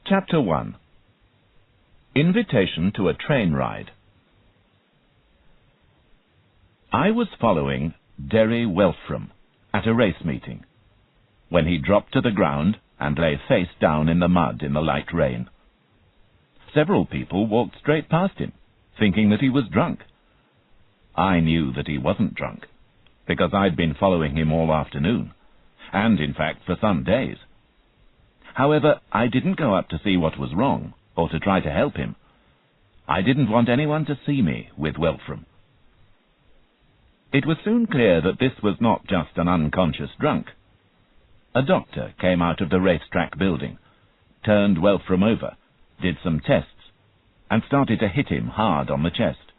Chapter 1. Invitation to a Train Ride. I was following Derry Welfram at a race meeting, when he dropped to the ground and lay face down in the mud in the light rain. Several people walked straight past him, thinking that he was drunk. I knew that he wasn't drunk, because I'd been following him all afternoon, and in fact for some days. However, I didn't go up to see what was wrong, or to try to help him. I didn't want anyone to see me with Welfram. It was soon clear that this was not just an unconscious drunk. A doctor came out of the racetrack building, turned Welfram over, did some tests, and started to hit him hard on the chest.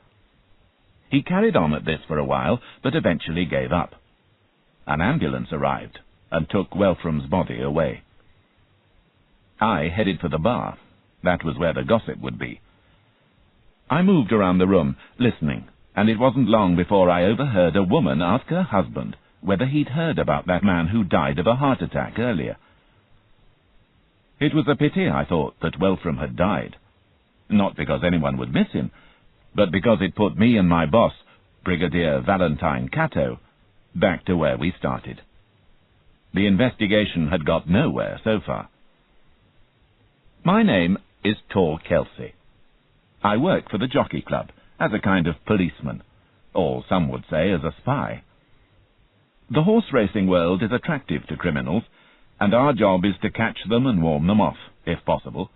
He carried on at this for a while, but eventually gave up. An ambulance arrived and took Welfram's body away. I headed for the bar. That was where the gossip would be. I moved around the room, listening, and it wasn't long before I overheard a woman ask her husband whether he'd heard about that man who died of a heart attack earlier. It was a pity, I thought, that Welfram had died. Not because anyone would miss him, but because it put me and my boss, Brigadier Valentine Cato, back to where we started. The investigation had got nowhere so far. My name is Tor Kelsey. I work for the Jockey Club as a kind of policeman, or some would say as a spy. The horse racing world is attractive to criminals, and our job is to catch them and warn them off, if possible,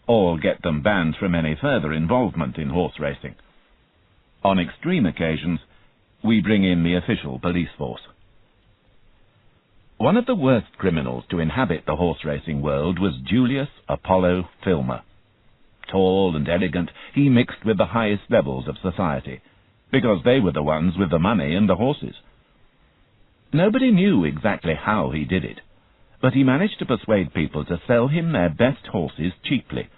or get them banned from any further involvement in horse racing. On extreme occasions, we bring in the official police force. One of the worst criminals to inhabit the horse racing world was Julius Apollo Filmer. Tall and elegant, he mixed with the highest levels of society, because they were the ones with the money and the horses. Nobody knew exactly how he did it, but he managed to persuade people to sell him their best horses cheaply.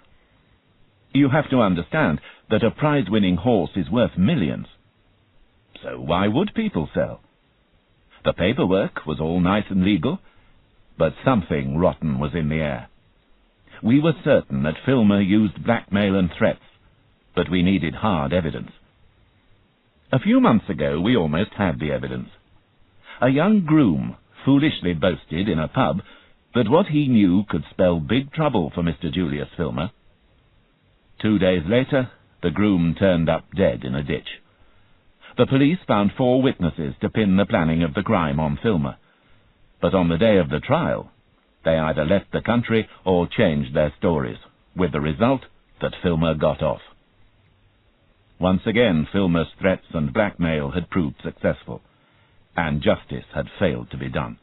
You have to understand that a prize-winning horse is worth millions. So why would people sell? The paperwork was all nice and legal, but something rotten was in the air. We were certain that Filmer used blackmail and threats, but we needed hard evidence. A few months ago we almost had the evidence. A young groom foolishly boasted in a pub that what he knew could spell big trouble for Mr. Julius Filmer. 2 days later, the groom turned up dead in a ditch. The police found 4 witnesses to pin the planning of the crime on Filmer, but on the day of the trial, they either left the country or changed their stories, with the result that Filmer got off. Once again, Filmer's threats and blackmail had proved successful, and justice had failed to be done.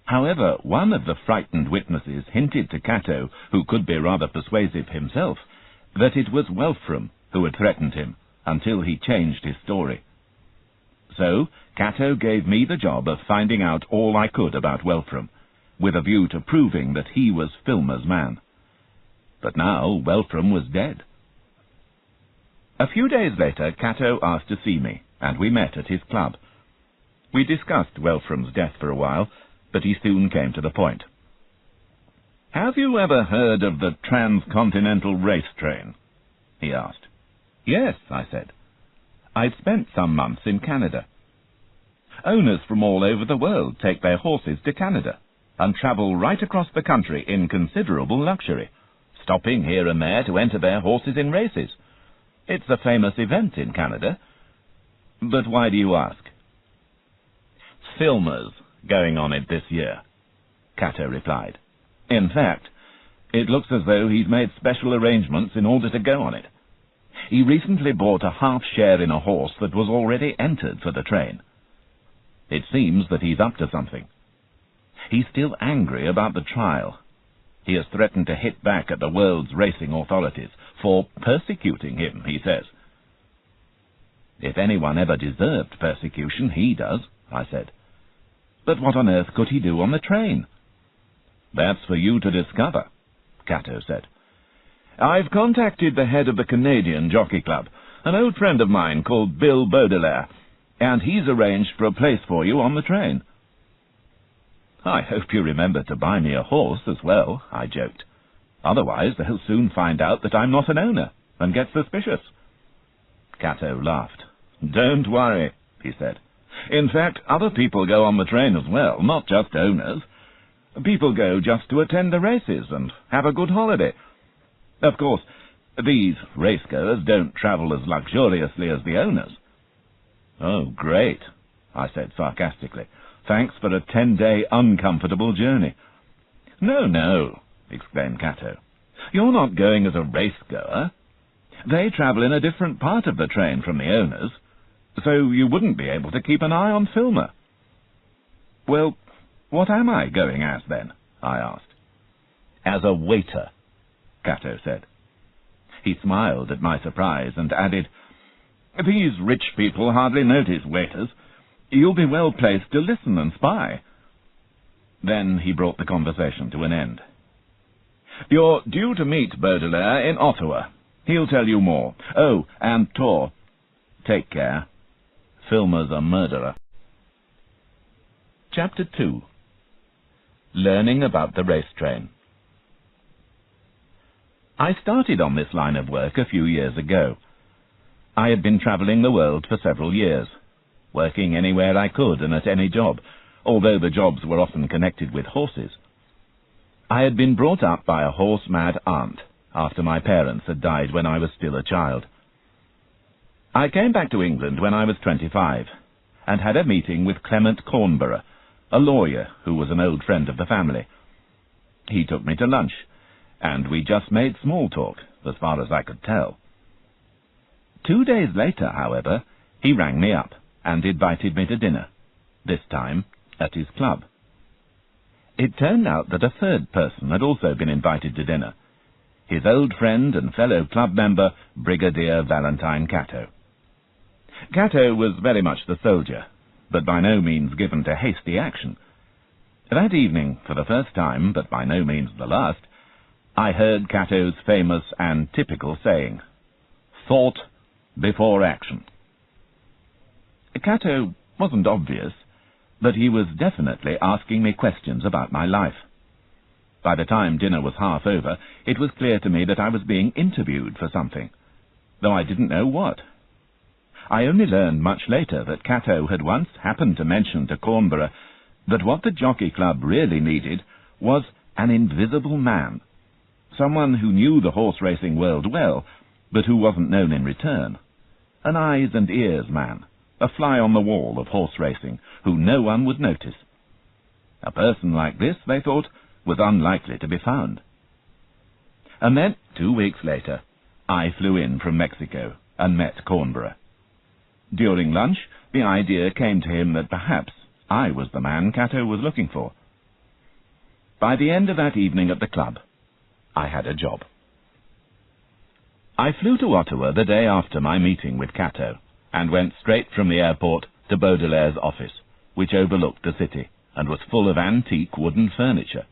However, one of the frightened witnesses hinted to Cato, who could be rather persuasive himself, that it was Welfram who had threatened him until he changed his story. So, Cato gave me the job of finding out all I could about Welfram, with a view to proving that he was Filmer's man. But now Welfram was dead. A few days later, Cato asked to see me, and we met at his club. We discussed Welfram's death for a while, but he soon came to the point. "Have you ever heard of the transcontinental race train?" he asked. "Yes," I said. "I've spent some months in Canada. Owners from all over the world take their horses to Canada and travel right across the country in considerable luxury, stopping here and there to enter their horses in races. It's a famous event in Canada. But why do you ask?" "Filmer's going on it this year," Cato replied. "In fact, it looks as though he's made special arrangements in order to go on it. He recently bought a half share in a horse that was already entered for the train. It seems that he's up to something. He's still angry about the trial. He has threatened to hit back at the world's racing authorities for persecuting him, he says." "If anyone ever deserved persecution, he does," I said. "But what on earth could he do on the train?" "That's for you to discover," Cato said. "I've contacted the head of the Canadian Jockey Club, an old friend of mine called Bill Baudelaire, and he's arranged for a place for you on the train." "I hope you remember to buy me a horse as well," I joked. Otherwise they'll soon find out that I'm not an owner, and get suspicious." Cato laughed. "Don't worry," he said. "In fact, other people go on the train as well, not just owners. People go just to attend the races and have a good holiday. Of course, these racegoers don't travel as luxuriously as the owners." "Oh, great," I said sarcastically. "Thanks for a 10-day uncomfortable journey." "No, no," exclaimed Cato. "You're not going as a racegoer. They travel in a different part of the train from the owners, so you wouldn't be able to keep an eye on Filmer." "Well, what am I going as, then?" I asked. "As a waiter," Cato said. He smiled at my surprise and added, "These rich people hardly notice waiters. You'll be well placed to listen and spy." Then he brought the conversation to an end. "You're due to meet Baudelaire in Ottawa. He'll tell you more. Oh, and Tor, take care. Filmer's a murderer." Chapter 2. Learning about the race train. I started on this line of work a few years ago. I had been travelling the world for several years, working anywhere I could and at any job, although the jobs were often connected with horses. I had been brought up by a horse-mad aunt, after my parents had died when I was still a child. I came back to England when I was 25, and had a meeting with Clement Cornborough, a lawyer who was an old friend of the family. He took me to lunch, and we just made small talk, as far as I could tell. 2 days later, however, he rang me up and invited me to dinner, this time at his club. It turned out that a third person had also been invited to dinner, his old friend and fellow club member, Brigadier Valentine Cato. Cato was very much the soldier, but by no means given to hasty action. That evening, for the first time, but by no means the last, I heard Cato's famous and typical saying, "Thought before action." Cato wasn't obvious, but he was definitely asking me questions about my life. By the time dinner was half over, it was clear to me that I was being interviewed for something, though I didn't know what. I only learned much later that Cato had once happened to mention to Cornborough that what the Jockey Club really needed was an invisible man, someone who knew the horse-racing world well, but who wasn't known in return, an eyes and ears man, a fly on the wall of horse racing, who no one would notice. A person like this, they thought, was unlikely to be found. And then, 2 weeks later, I flew in from Mexico and met Cornborough. During lunch, the idea came to him that perhaps I was the man Cato was looking for. By the end of that evening at the club, I had a job. I flew to Ottawa the day after my meeting with Cato, and went straight from the airport to Baudelaire's office, which overlooked the city and was full of antique wooden furniture.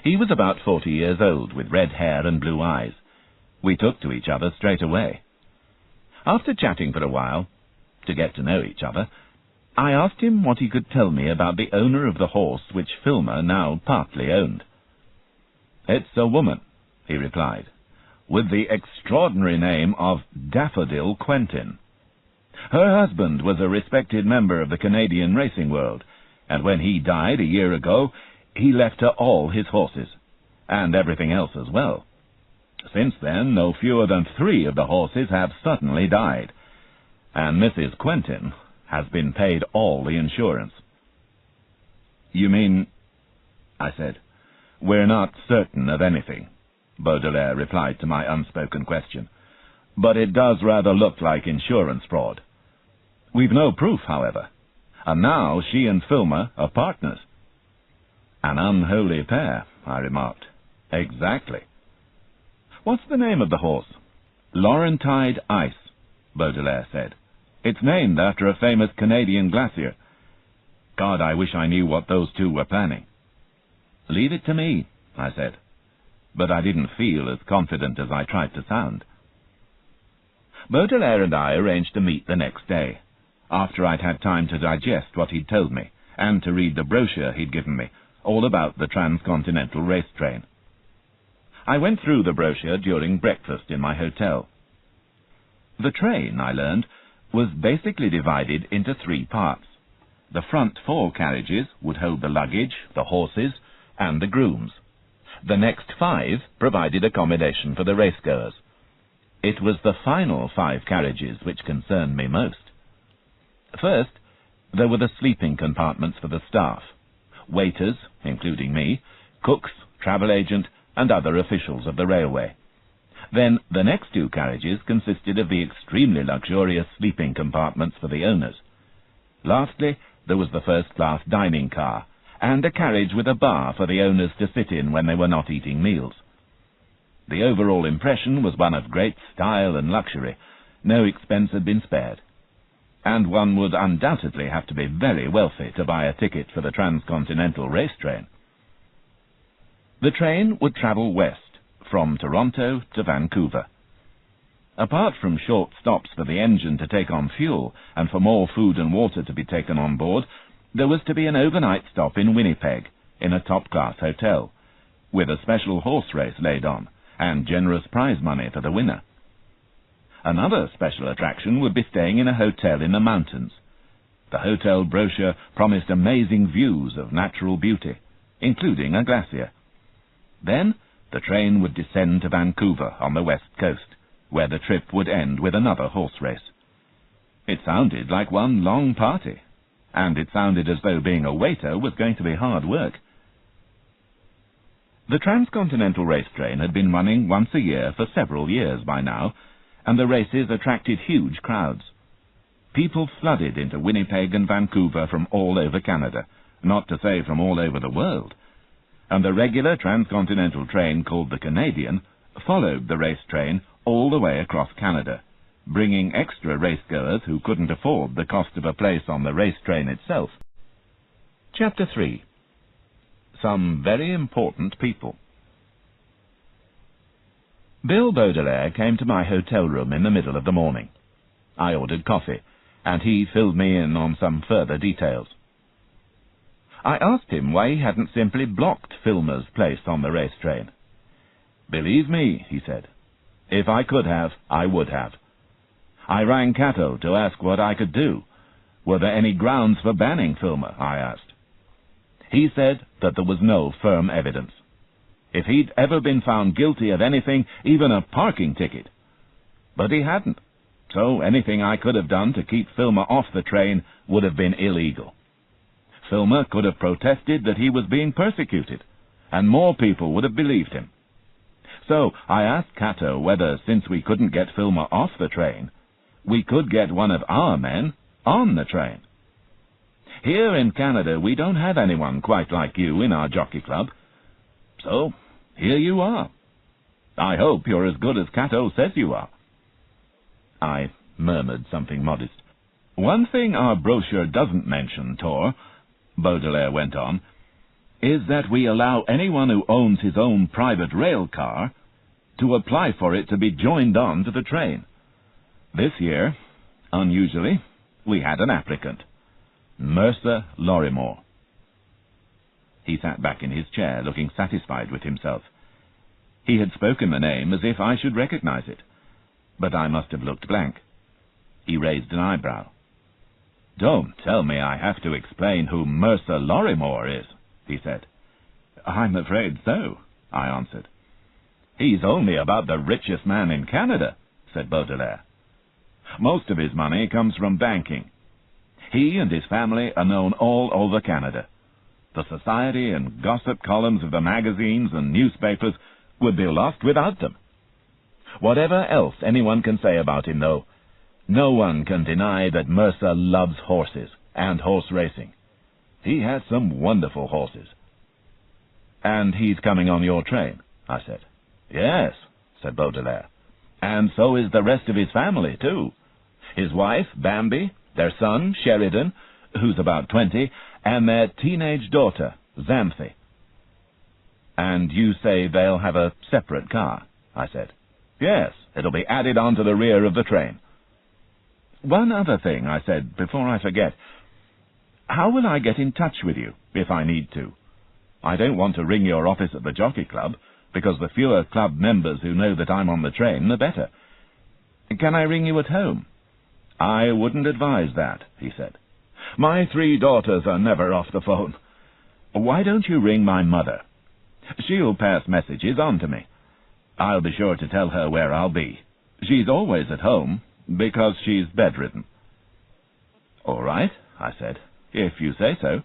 He was about 40 years old, with red hair and blue eyes. We took to each other straight away. After chatting for a while, to get to know each other, I asked him what he could tell me about the owner of the horse which Filmer now partly owned. "It's a woman," he replied, "with the extraordinary name of Daffodil Quentin. Her husband was a respected member of the Canadian racing world, and when he died a year ago, he left her all his horses, and everything else as well. Since then, no fewer than 3 of the horses have suddenly died, and Mrs. Quentin has been paid all the insurance." "You mean—" I said. "We're not certain of anything," Baudelaire replied to my unspoken question, "but it does rather look like insurance fraud. We've no proof, however, and now she and Filmer are partners." "An unholy pair," I remarked. "Exactly." "What's the name of the horse?" "Laurentide Ice," Baudelaire said. "It's named after a famous Canadian glacier. God, I wish I knew what those two were planning." "Leave it to me," I said, but I didn't feel as confident as I tried to sound. Baudelaire and I arranged to meet the next day, after I'd had time to digest what he'd told me, and to read the brochure he'd given me, all about the transcontinental race train. I went through the brochure during breakfast in my hotel. The train, I learned, was basically divided into 3 parts. The front 4 carriages would hold the luggage, the horses, and the grooms. The next 5 provided accommodation for the racegoers. It was the final 5 carriages which concerned me most. First, there were the sleeping compartments for the staff, waiters, including me, cooks, travel agent, and other officials of the railway. Then the next 2 carriages consisted of the extremely luxurious sleeping compartments for the owners. Lastly, there was the first-class dining car, and a carriage with a bar for the owners to sit in when they were not eating meals. The overall impression was one of great style and luxury. No expense had been spared. And one would undoubtedly have to be very wealthy to buy a ticket for the transcontinental race train. The train would travel west, from Toronto to Vancouver. Apart from short stops for the engine to take on fuel and for more food and water to be taken on board, there was to be an overnight stop in Winnipeg, in a top-class hotel, with a special horse race laid on, and generous prize money for the winner. Another special attraction would be staying in a hotel in the mountains. The hotel brochure promised amazing views of natural beauty, including a glacier. Then the train would descend to Vancouver on the west coast, where the trip would end with another horse race. It sounded like one long party, and it sounded as though being a waiter was going to be hard work. The transcontinental race train had been running once a year for several years by now, and the races attracted huge crowds. People flooded into Winnipeg and Vancouver from all over Canada, not to say from all over the world, and the regular transcontinental train called the Canadian followed the race train all the way across Canada, bringing extra racegoers who couldn't afford the cost of a place on the race train itself. Chapter 3. Some very important people. Bill Baudelaire came to my hotel room in the middle of the morning. I ordered coffee, and he filled me in on some further details. I asked him why he hadn't simply blocked Filmer's place on the race train. "Believe me," he said, "if I could have, I would have. I rang Cato to ask what I could do. Were there any grounds for banning Filmer, I asked. He said that there was no firm evidence. If he'd ever been found guilty of anything, even a parking ticket. But he hadn't, so anything I could have done to keep Filmer off the train would have been illegal. Filmer could have protested that he was being persecuted, and more people would have believed him. So I asked Cato whether, since we couldn't get Filmer off the train, we could get one of our men on the train. Here in Canada we don't have anyone quite like you in our jockey club. So here you are. I hope you're as good as Cato says you are." I murmured something modest. "One thing our brochure doesn't mention, Tor," Baudelaire went on, "is that we allow anyone who owns his own private rail car to apply for it to be joined on to the train. This year, unusually, we had an applicant, Mercer Lorrimore." He sat back in his chair, looking satisfied with himself. He had spoken the name as if I should recognize it, but I must have looked blank. He raised an eyebrow. "Don't tell me I have to explain who Mercer Lorrimore is," he said. "I'm afraid so," I answered. "He's only about the richest man in Canada," said Baudelaire. "Most of his money comes from banking. He and his family are known all over Canada. The society and gossip columns of the magazines and newspapers would be lost without them. Whatever else anyone can say about him, though, no one can deny that Mercer loves horses and horse racing. He has some wonderful horses." "And he's coming on your train?" I said. "Yes," said Baudelaire. "And so is the rest of his family, too. His wife, Bambi, their son, Sheridan, who's about 20, and their teenage daughter, Xanthi." "And you say they'll have a separate car?" I said. "Yes, it'll be added on to the rear of the train." "One other thing," I said, "before I forget. How will I get in touch with you, if I need to? I don't want to ring your office at the Jockey Club. because the fewer club members who know that I'm on the train, the better. Can I ring you at home? I wouldn't advise that, he said. My 3 daughters are never off the phone. Why don't you ring my mother? She'll pass messages on to me. I'll be sure to tell her where I'll be. She's always at home, because she's bedridden. All right, I said, if you say so.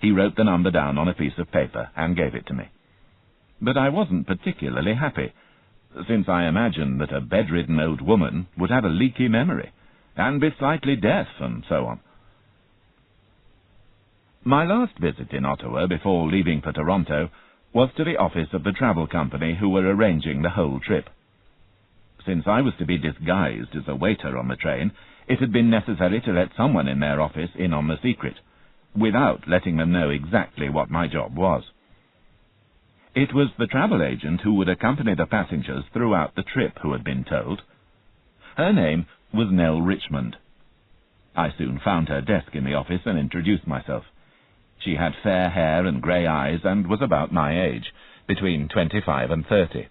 He wrote the number down on a piece of paper and gave it to me. But I wasn't particularly happy, since I imagined that a bedridden old woman would have a leaky memory, and be slightly deaf, and so on. My last visit in Ottawa before leaving for Toronto was to the office of the travel company who were arranging the whole trip. Since I was to be disguised as a waiter on the train, it had been necessary to let someone in their office in on the secret, without letting them know exactly what my job was. It was the travel agent who would accompany the passengers throughout the trip who had been told. Her name was Nell Richmond. I soon found her desk in the office and introduced myself. She had fair hair and grey eyes and was about my age, between 25 and 30.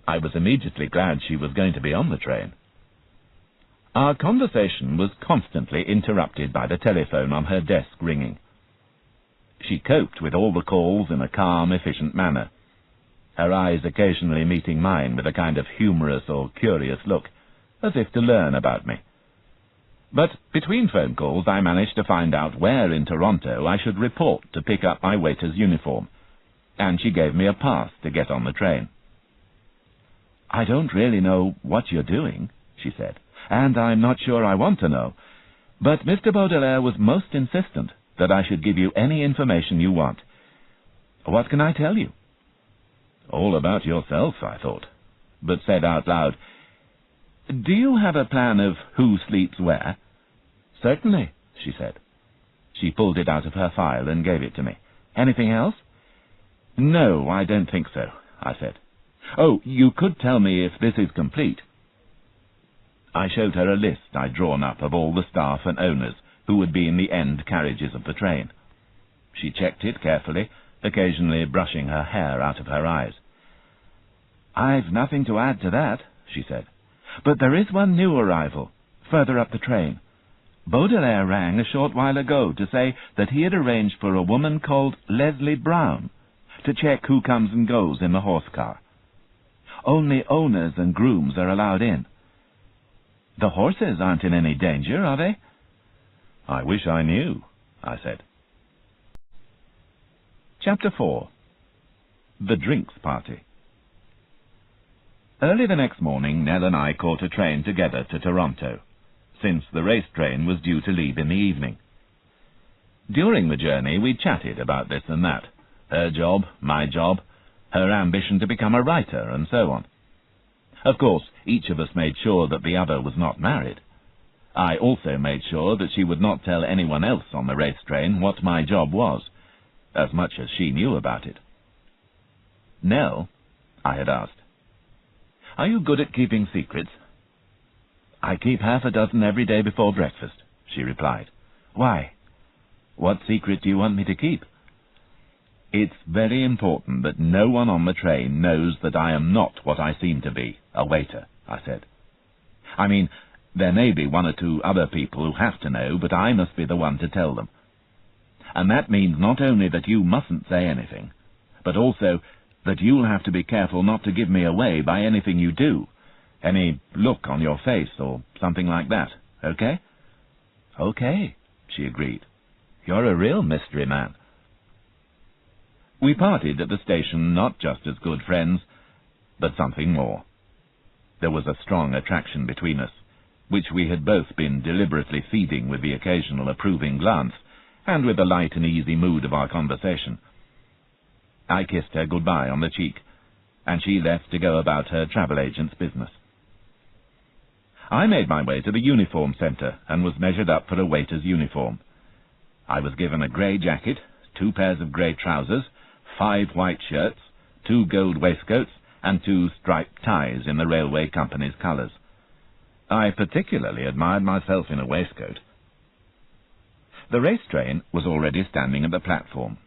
I was immediately glad she was going to be on the train. Our conversation was constantly interrupted by the telephone on her desk ringing. She coped with all the calls in a calm, efficient manner, her eyes occasionally meeting mine with a kind of humorous or curious look, as if to learn about me. But between phone calls I managed to find out where in Toronto I should report to pick up my waiter's uniform, and she gave me a pass to get on the train. I don't really know what you're doing, she said, and I'm not sure I want to know, but Mr. Baudelaire was most insistent that I should give you any information you want. What can I tell you? All about yourself, I thought, but said out loud, Do you have a plan of who sleeps where? Certainly, she said. She pulled it out of her file and gave it to me. Anything else? No, I don't think so, I said. Oh, you could tell me if this is complete. I showed her a list I'd drawn up of all the staff and owners who would be in the end carriages of the train. She checked it carefully, occasionally brushing her hair out of her eyes. I've nothing to add to that, she said. But there is one new arrival, further up the train. Baudelaire rang a short while ago to say that he had arranged for a woman called Leslie Brown to check who comes and goes in the horse car. Only owners and grooms are allowed in. The horses aren't in any danger, are they? I wish I knew, I said. Chapter 4. The Drinks Party. Early the next morning, Nell and I caught a train together to Toronto, since the race train was due to leave in the evening. During the journey, we chatted about this and that, her job, my job, her ambition to become a writer, and so on. Of course, each of us made sure that the other was not married. I also made sure that she would not tell anyone else on the race train what my job was, as much as she knew about it. Nell, I had asked, are you good at keeping secrets? I keep half a dozen every day before breakfast, she replied. Why? What secret do you want me to keep? It's very important that no one on the train knows that I am not what I seem to be, a waiter, I said. I mean, there may be one or two other people who have to know, but I must be the one to tell them. And that means not only that you mustn't say anything, but also that you'll have to be careful not to give me away by anything you do, any look on your face or something like that, okay? Okay, she agreed. You're a real mystery man. We parted at the station not just as good friends, but something more. There was a strong attraction between us, which we had both been deliberately feeding with the occasional approving glance, and with the light and easy mood of our conversation. I kissed her goodbye on the cheek, and she left to go about her travel agent's business. I made my way to the uniform centre and was measured up for a waiter's uniform. I was given a grey jacket, 2 pairs of grey trousers, 5 white shirts, 2 gold waistcoats, and 2 striped ties in the railway company's colours. I particularly admired myself in a waistcoat. The race train was already standing at the platform,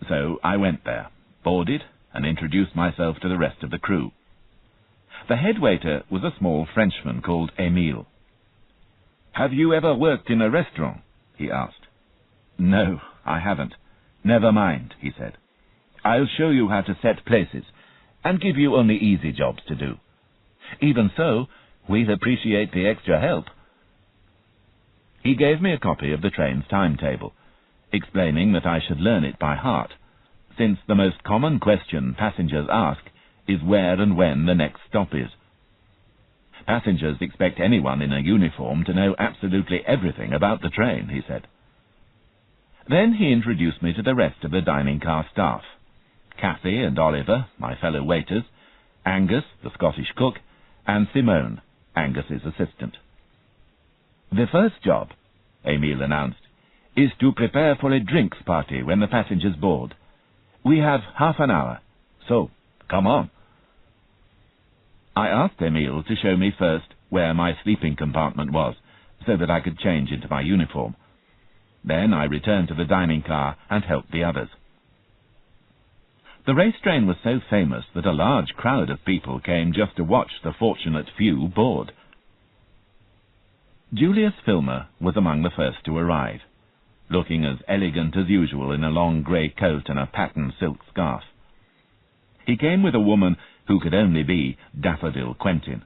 so I went there, boarded, and introduced myself to the rest of the crew. The head waiter was a small Frenchman called Émile. "Have you ever worked in a restaurant?" he asked. "No, I haven't." "Never mind," he said. "I'll show you how to set places, and give you only easy jobs to do. Even so, we'll appreciate the extra help." He gave me a copy of the train's timetable, explaining that I should learn it by heart, since the most common question passengers ask is where and when the next stop is. Passengers expect anyone in a uniform to know absolutely everything about the train, he said. Then he introduced me to the rest of the dining car staff: Cathy and Oliver, my fellow waiters, Angus, the Scottish cook, and Simone, Angus's assistant. "The first job," Émile announced, "is to prepare for a drinks party when the passengers board. We have half an hour, so come on." I asked Émile to show me first where my sleeping compartment was, so that I could change into my uniform. Then I returned to the dining car and helped the others. The race train was so famous that a large crowd of people came just to watch the fortunate few board. Julius Filmer was among the first to arrive, looking as elegant as usual in a long grey coat and a patterned silk scarf. He came with a woman who could only be Daffodil Quentin.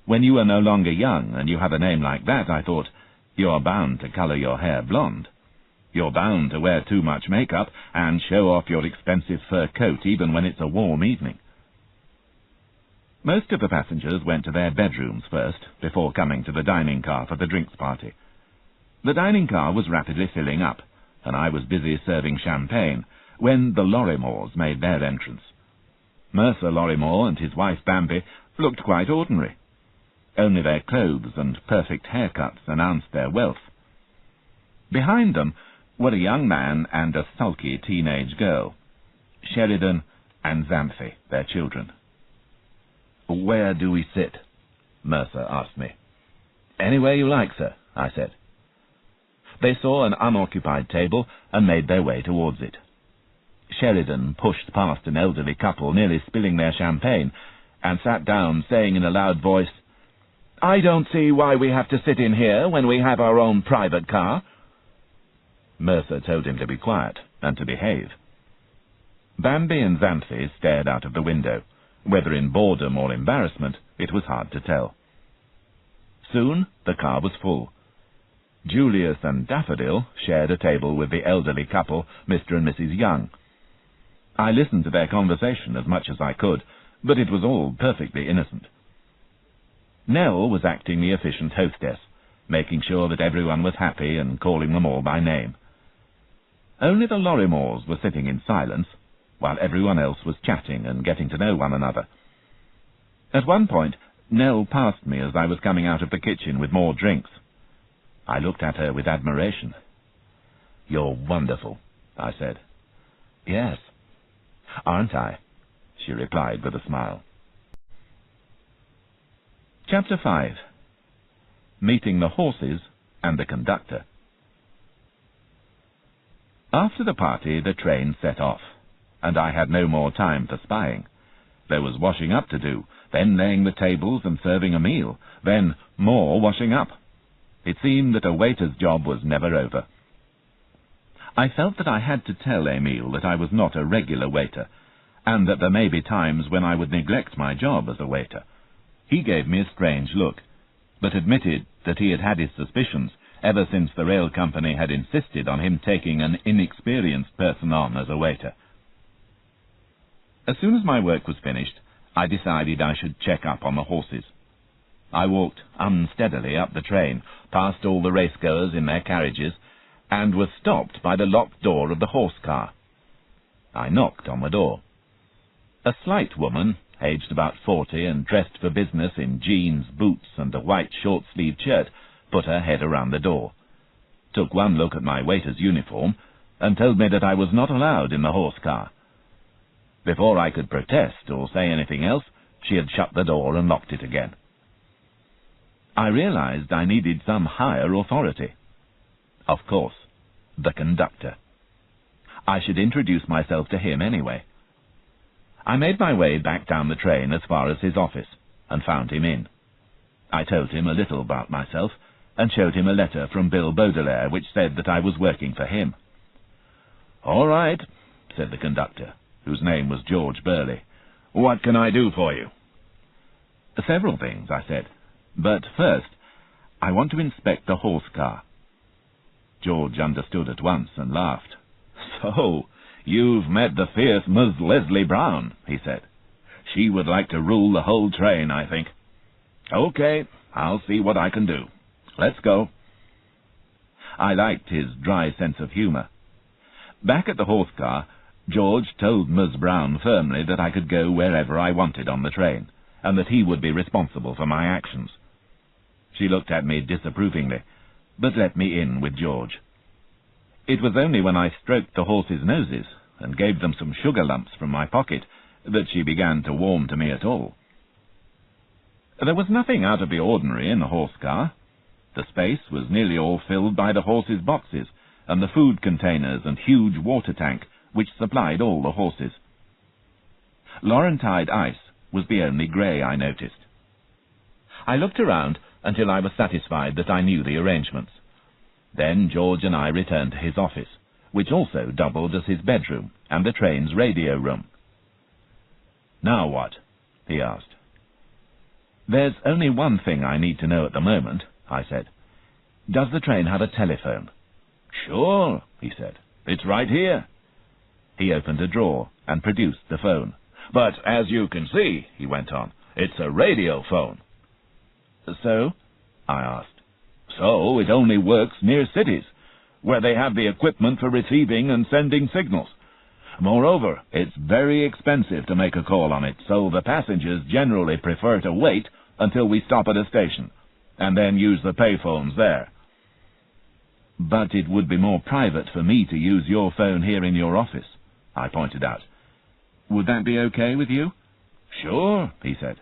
When you are no longer young and you have a name like that, I thought, you are bound to colour your hair blonde. You're bound to wear too much makeup and show off your expensive fur coat even when it's a warm evening. Most of the passengers went to their bedrooms first, before coming to the dining car for the drinks party. The dining car was rapidly filling up, and I was busy serving champagne, when the Lorrimores made their entrance. Mercer Lorrimore and his wife Bambi looked quite ordinary. Only their clothes and perfect haircuts announced their wealth. Behind them were a young man and a sulky teenage girl, Sheridan and Xanthi, their children. "Where do we sit?" Mercer asked me. "Anywhere you like, sir," I said. They saw an unoccupied table and made their way towards it. Sheridan pushed past an elderly couple nearly spilling their champagne and sat down, saying in a loud voice, "I don't see why we have to sit in here when we have our own private car." Mercer told him to be quiet and to behave. Bambi and Xanthi stared out of the window. Whether in boredom or embarrassment, it was hard to tell. Soon the car was full. Julius and Daffodil shared a table with the elderly couple, Mr. and Mrs. Young. I listened to their conversation as much as I could, but it was all perfectly innocent. Nell was acting the efficient hostess, making sure that everyone was happy and calling them all by name. Only the Lorrimores were sitting in silence, while everyone else was chatting and getting to know one another. At one point, Nell passed me as I was coming out of the kitchen with more drinks. I looked at her with admiration. "You're wonderful," I said. "Yes, aren't I?" she replied with a smile. Chapter 5. Meeting the Horses and the Conductor. After the party, the train set off, and I had no more time for spying. There was washing up to do, then laying the tables and serving a meal, then more washing up. It seemed that a waiter's job was never over. I felt that I had to tell Émile that I was not a regular waiter, and that there may be times when I would neglect my job as a waiter. He gave me a strange look, but admitted that he had had his suspicions ever since the rail company had insisted on him taking an inexperienced person on as a waiter. As soon as my work was finished, I decided I should check up on the horses. I walked unsteadily up the train, past all the racegoers in their carriages, and was stopped by the locked door of the horse car. I knocked on the door. A slight woman, aged about 40 and dressed for business in jeans, boots, and a white short-sleeved shirt, put her head around the door, took one look at my waiter's uniform, and told me that I was not allowed in the horse car. Before I could protest or say anything else, she had shut the door and locked it again. I realized I needed some higher authority. Of course, the conductor. I should introduce myself to him anyway. I made my way back down the train as far as his office, and found him in. I told him a little about myself, and showed him a letter from Bill Baudelaire which said that I was working for him. "All right," said the conductor, whose name was George Burley. "What can I do for you?" "Several things," I said, "but first, I want to inspect the horse car." George understood at once and laughed. "So, you've met the fierce Miss Leslie Brown," he said. "She would like to rule the whole train, I think. Okay, I'll see what I can do. Let's go." I liked his dry sense of humour. Back at the horse car, George told Ms. Brown firmly that I could go wherever I wanted on the train, and that he would be responsible for my actions. She looked at me disapprovingly, but let me in with George. It was only when I stroked the horses' noses and gave them some sugar lumps from my pocket that she began to warm to me at all. There was nothing out of the ordinary in the horse car. The space was nearly all filled by the horses' boxes, and the food containers and huge water tank which supplied all the horses. Laurentide ice was the only grey I noticed. I looked around until I was satisfied that I knew the arrangements. Then George and I returned to his office, which also doubled as his bedroom and the train's radio room. "Now what?" he asked. "There's only one thing I need to know at the moment," I said. "Does the train have a telephone?" "Sure," he said. "It's right here." He opened a drawer and produced the phone. "But as you can see," he went on, "it's a radio phone." "So?" I asked. "So it only works near cities, where they have the equipment for receiving and sending signals. Moreover, it's very expensive to make a call on it, so the passengers generally prefer to wait until we stop at a station, and then use the payphones there." "But it would be more private for me to use your phone here in your office," I pointed out. "Would that be okay with you?" "Sure," he said.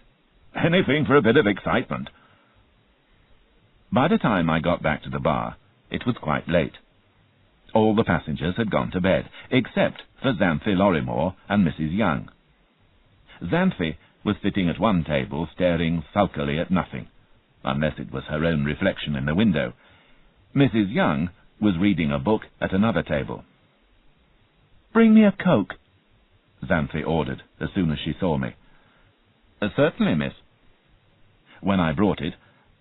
"Anything for a bit of excitement." By the time I got back to the bar, it was quite late. All the passengers had gone to bed, except for Xanthi Lorrimore and Mrs. Young. Xanthi was sitting at one table staring sulkily at nothing, unless it was her own reflection in the window. Mrs. Young was reading a book at another table. "Bring me a Coke," Xanthi ordered as soon as she saw me. "Certainly, miss." When I brought it,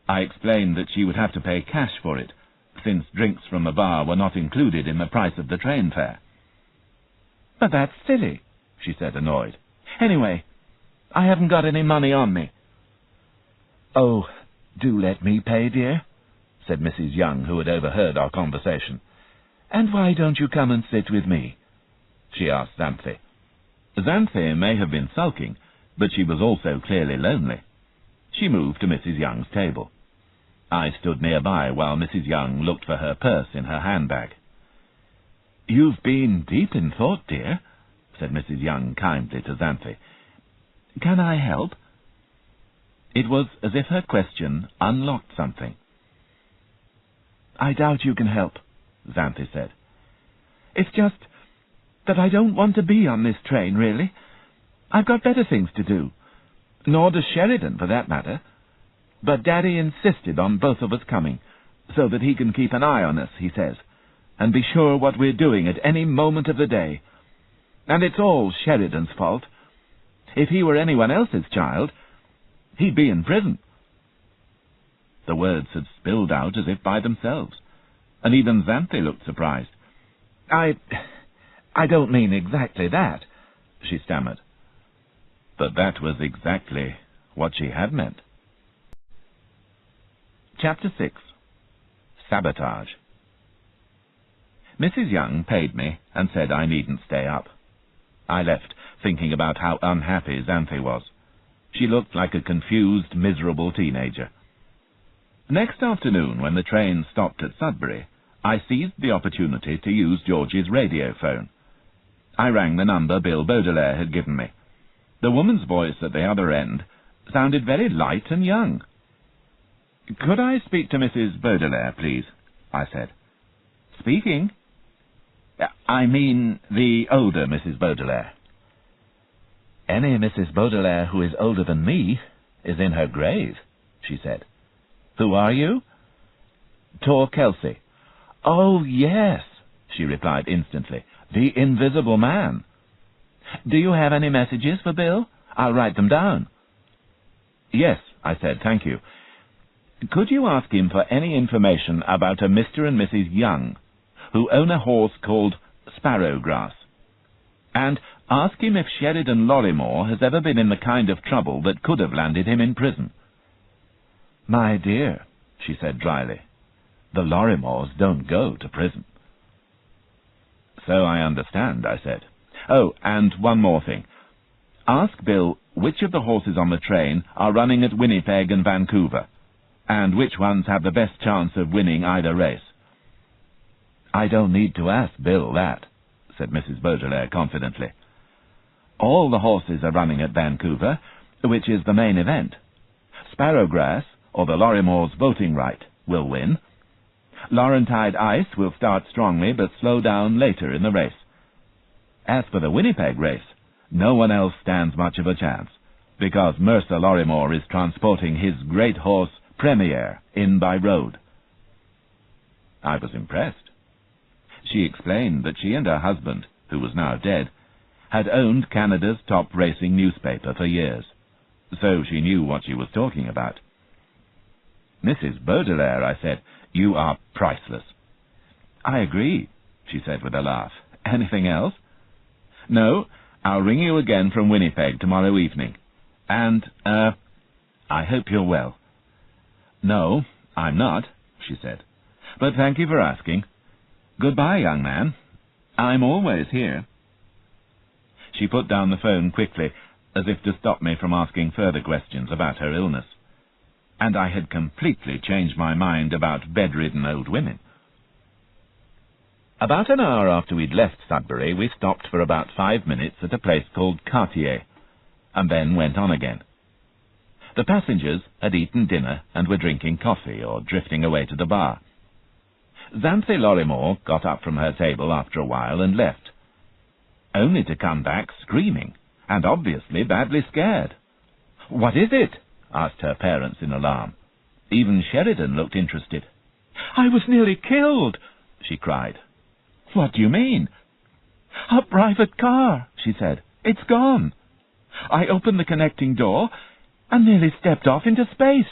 I explained that she would have to pay cash for it, since drinks from the bar were not included in the price of the train fare. "But that's silly," she said, annoyed. "Anyway, I haven't got any money on me." "Oh, do let me pay, dear," said Mrs. Young, who had overheard our conversation. "And why don't you come and sit with me?" she asked Xanthi. Xanthi may have been sulking, but she was also clearly lonely. She moved to Mrs. Young's table. I stood nearby while Mrs. Young looked for her purse in her handbag. "You've been deep in thought, dear," said Mrs. Young kindly to Xanthi. "Can I help?" It was as if her question unlocked something. "I doubt you can help," Xanthi said. "It's just that I don't want to be on this train, really. I've got better things to do. Nor does Sheridan, for that matter. But Daddy insisted on both of us coming, so that he can keep an eye on us, he says, and be sure what we're doing at any moment of the day. And it's all Sheridan's fault. If he were anyone else's child, he'd be in prison." The words had spilled out as if by themselves, and even Xanthi looked surprised. I don't mean exactly that," she stammered. But that was exactly what she had meant. Chapter 6. Sabotage. Mrs. Young paid me and said I needn't stay up. I left, thinking about how unhappy Xanthi was. She looked like a confused, miserable teenager. Next afternoon, when the train stopped at Sudbury, I seized the opportunity to use George's radio phone. I rang the number Bill Baudelaire had given me. The woman's voice at the other end sounded very light and young. "Could I speak to Mrs. Baudelaire, please?" I said. "Speaking?" "I mean the older Mrs. Baudelaire." "Any Mrs. Baudelaire who is older than me is in her grave," she said. "Who are you?" "Tor Kelsey." "Oh, yes," she replied instantly. "The Invisible Man. Do you have any messages for Bill? I'll write them down." "Yes," I said, "thank you. Could you ask him for any information about a Mr. and Mrs. Young, who own a horse called Sparrowgrass? And ask him if Sheridan Lorrimore has ever been in the kind of trouble that could have landed him in prison." "My dear," she said dryly, "the Lorrimores don't go to prison." "So I understand," I said. "Oh, and one more thing. Ask Bill which of the horses on the train are running at Winnipeg and Vancouver, and which ones have the best chance of winning either race." "I don't need to ask Bill that," said Mrs. Baudelaire confidently. "All the horses are running at Vancouver, which is the main event. Sparrowgrass, or the Lorrimores' Voting Right, will win. Laurentide Ice will start strongly but slow down later in the race. As for the Winnipeg race, no one else stands much of a chance, because Mercer Lorrimore is transporting his great horse Premier in by road." I was impressed. She explained that she and her husband, who was now dead, had owned Canada's top racing newspaper for years, so she knew what she was talking about. "Mrs. Baudelaire," I said, "you are priceless." "I agree," she said with a laugh. "Anything else?" "No, I'll ring you again from Winnipeg tomorrow evening. And, I hope you're well." "No, I'm not," she said. "But thank you for asking. Goodbye, young man. I'm always here." She put down the phone quickly, as if to stop me from asking further questions about her illness. And I had completely changed my mind about bedridden old women. About an hour after we'd left Sudbury, we stopped for about 5 minutes at a place called Cartier, and then went on again. The passengers had eaten dinner and were drinking coffee or drifting away to the bar. Xanthe Lorrimore got up from her table after a while and left, only to come back screaming, and obviously badly scared. "What is it?" asked her parents in alarm. Even Sheridan looked interested. "I was nearly killed," she cried. "What do you mean?" "A private car," she said. "It's gone. I opened the connecting door and nearly stepped off into space.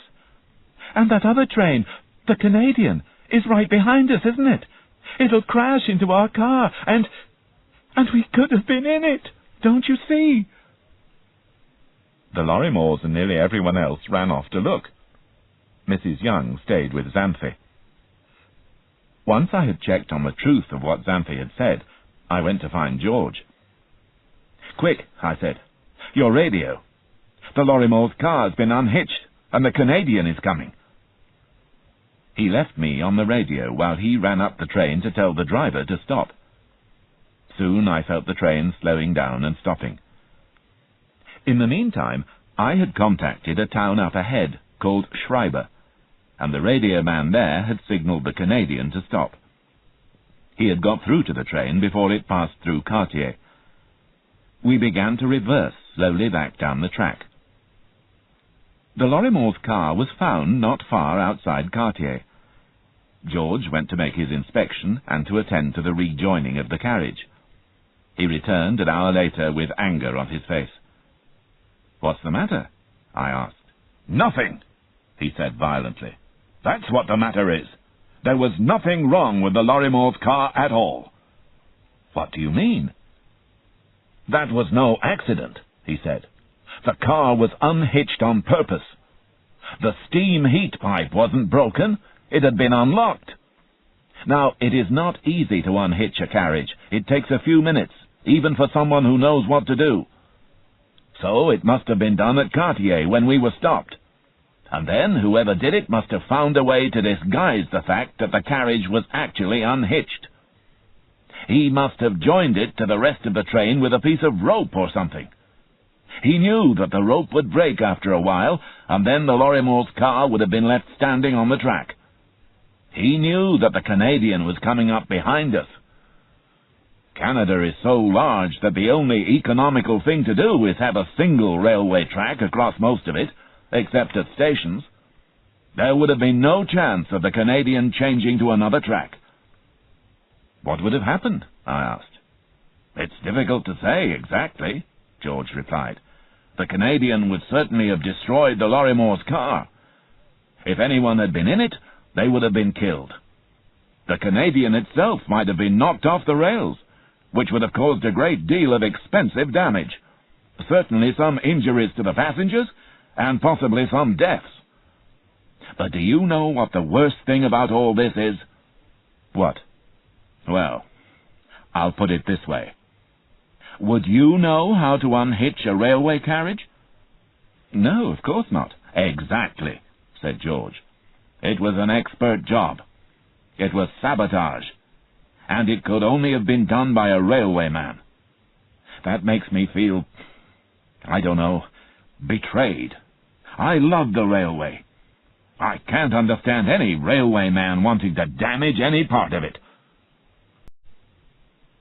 And that other train, the Canadian, is right behind us, isn't it? It'll crash into our car, and we could have been in it, don't you see?" The Lorrimores and nearly everyone else ran off to look. Mrs. Young stayed with Xanthe. Once I had checked on the truth of what Xanthe had said, I went to find George. "Quick," I said. "Your radio. The Lorrimores' car's been unhitched, and the Canadian is coming." He left me on the radio while he ran up the train to tell the driver to stop. Soon I felt the train slowing down and stopping. In the meantime, I had contacted a town up ahead called Schreiber, and the radio man there had signaled the Canadian to stop. He had got through to the train before it passed through Cartier. We began to reverse slowly back down the track. The Lorrimores' car was found not far outside Cartier. George went to make his inspection and to attend to the rejoining of the carriage. He returned an hour later with anger on his face. "What's the matter?" I asked. "Nothing," he said violently. "That's what the matter is. There was nothing wrong with the Lorrimores' car at all." "What do you mean?" "That was no accident," he said. "The car was unhitched on purpose. The steam heat pipe wasn't broken. It had been unlocked. Now, it is not easy to unhitch a carriage. It takes a few minutes, even for someone who knows what to do. So it must have been done at Cartier when we were stopped. And then whoever did it must have found a way to disguise the fact that the carriage was actually unhitched. He must have joined it to the rest of the train with a piece of rope or something. He knew that the rope would break after a while, and then the Lorrimores' car would have been left standing on the track. He knew that the Canadian was coming up behind us. Canada is so large that the only economical thing to do is have a single railway track across most of it, except at stations. There would have been no chance of the Canadian changing to another track." "What would have happened?" I asked. "It's difficult to say exactly," George replied. "The Canadian would certainly have destroyed the Lorrimores' car. If anyone had been in it, they would have been killed. The Canadian itself might have been knocked off the rails, which would have caused a great deal of expensive damage, certainly some injuries to the passengers, and possibly some deaths. But do you know what the worst thing about all this is?" "What?" "Well, I'll put it this way. Would you know how to unhitch a railway carriage?" "No, of course not." "Exactly," said George. "It was an expert job. It was sabotage, and it could only have been done by a railway man. That makes me feel, I don't know, betrayed. I love the railway. I can't understand any railway man wanting to damage any part of it."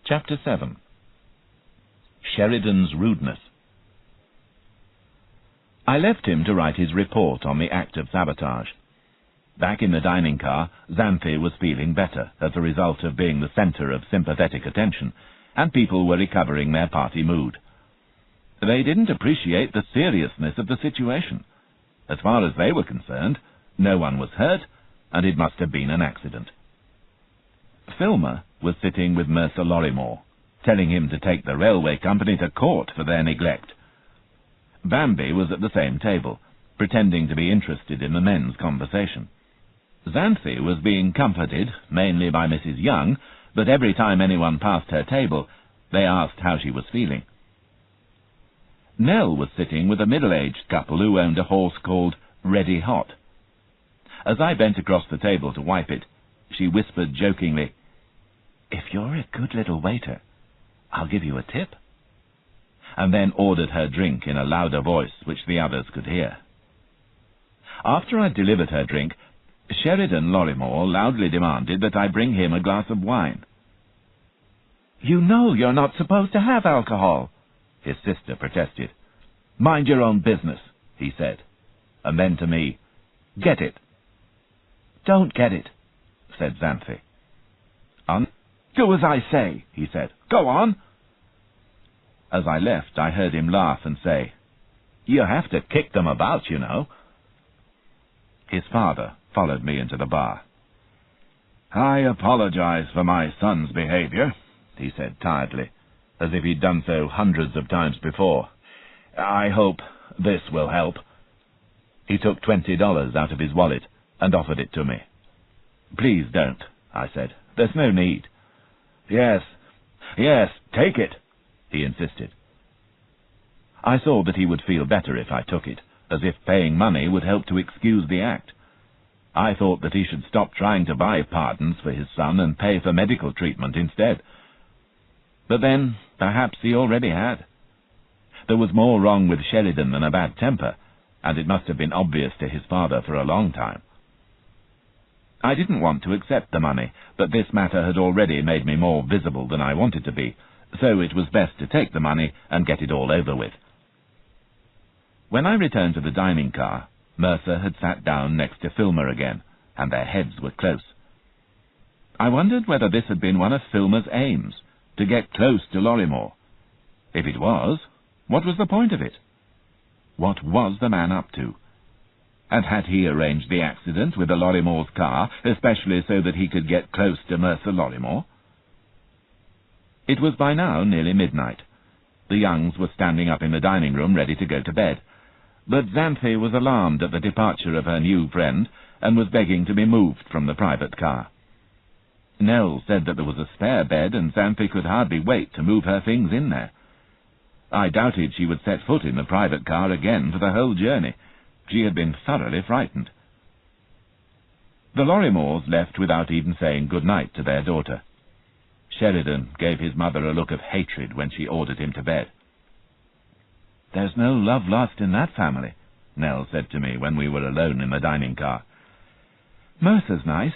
Chapter 7. Sheridan's Rudeness. I left him to write his report on the act of sabotage. Back in the dining car, Xanthi was feeling better as a result of being the centre of sympathetic attention, and people were recovering their party mood. They didn't appreciate the seriousness of the situation. As far as they were concerned, no one was hurt, and it must have been an accident. Filmer was sitting with Mercer Lorrimore, telling him to take the railway company to court for their neglect. Bambi was at the same table, pretending to be interested in the men's conversation. Xanthi was being comforted, mainly by Mrs. Young, but every time anyone passed her table, they asked how she was feeling. Nell was sitting with a middle-aged couple who owned a horse called Ready Hot. As I bent across the table to wipe it, she whispered jokingly, "If you're a good little waiter, I'll give you a tip," and then ordered her drink in a louder voice which the others could hear. After I'd delivered her drink, Sheridan Lorrimore loudly demanded that I bring him a glass of wine. "You know you're not supposed to have alcohol," his sister protested. "Mind your own business," he said, and then to me, "Get it." "Don't get it," said Xanthi. "Do as I say," he said. "Go on." As I left, I heard him laugh and say, "You have to kick them about, you know." His father followed me into the bar. "I apologize for my son's behavior," he said tiredly, as if he'd done so hundreds of times before. "I hope this will help." He took $20 out of his wallet and offered it to me. "Please don't," I said. "There's no need." Yes, take it," he insisted. I saw that he would feel better if I took it, as if paying money would help to excuse the act. I thought that he should stop trying to buy pardons for his son and pay for medical treatment instead. But then, perhaps he already had. There was more wrong with Sheridan than a bad temper, and it must have been obvious to his father for a long time. I didn't want to accept the money, but this matter had already made me more visible than I wanted to be, so it was best to take the money and get it all over with. When I returned to the dining car, Mercer had sat down next to Filmer again, and their heads were close. I wondered whether this had been one of Filmer's aims, to get close to Lorrimore. If it was, what was the point of it? What was the man up to? And had he arranged the accident with the Lorrimore's car, especially so that he could get close to Mercer Lorrimore? It was by now nearly midnight. The Youngs were standing up in the dining room ready to go to bed, but Xanthi was alarmed at the departure of her new friend and was begging to be moved from the private car. Nell said that there was a spare bed and Xanthi could hardly wait to move her things in there. I doubted she would set foot in the private car again for the whole journey. She had been thoroughly frightened. The Lorrimores left without even saying good night to their daughter. Sheridan gave his mother a look of hatred when she ordered him to bed. "There's no love lost in that family," Nell said to me when we were alone in the dining car. "Mercer's nice,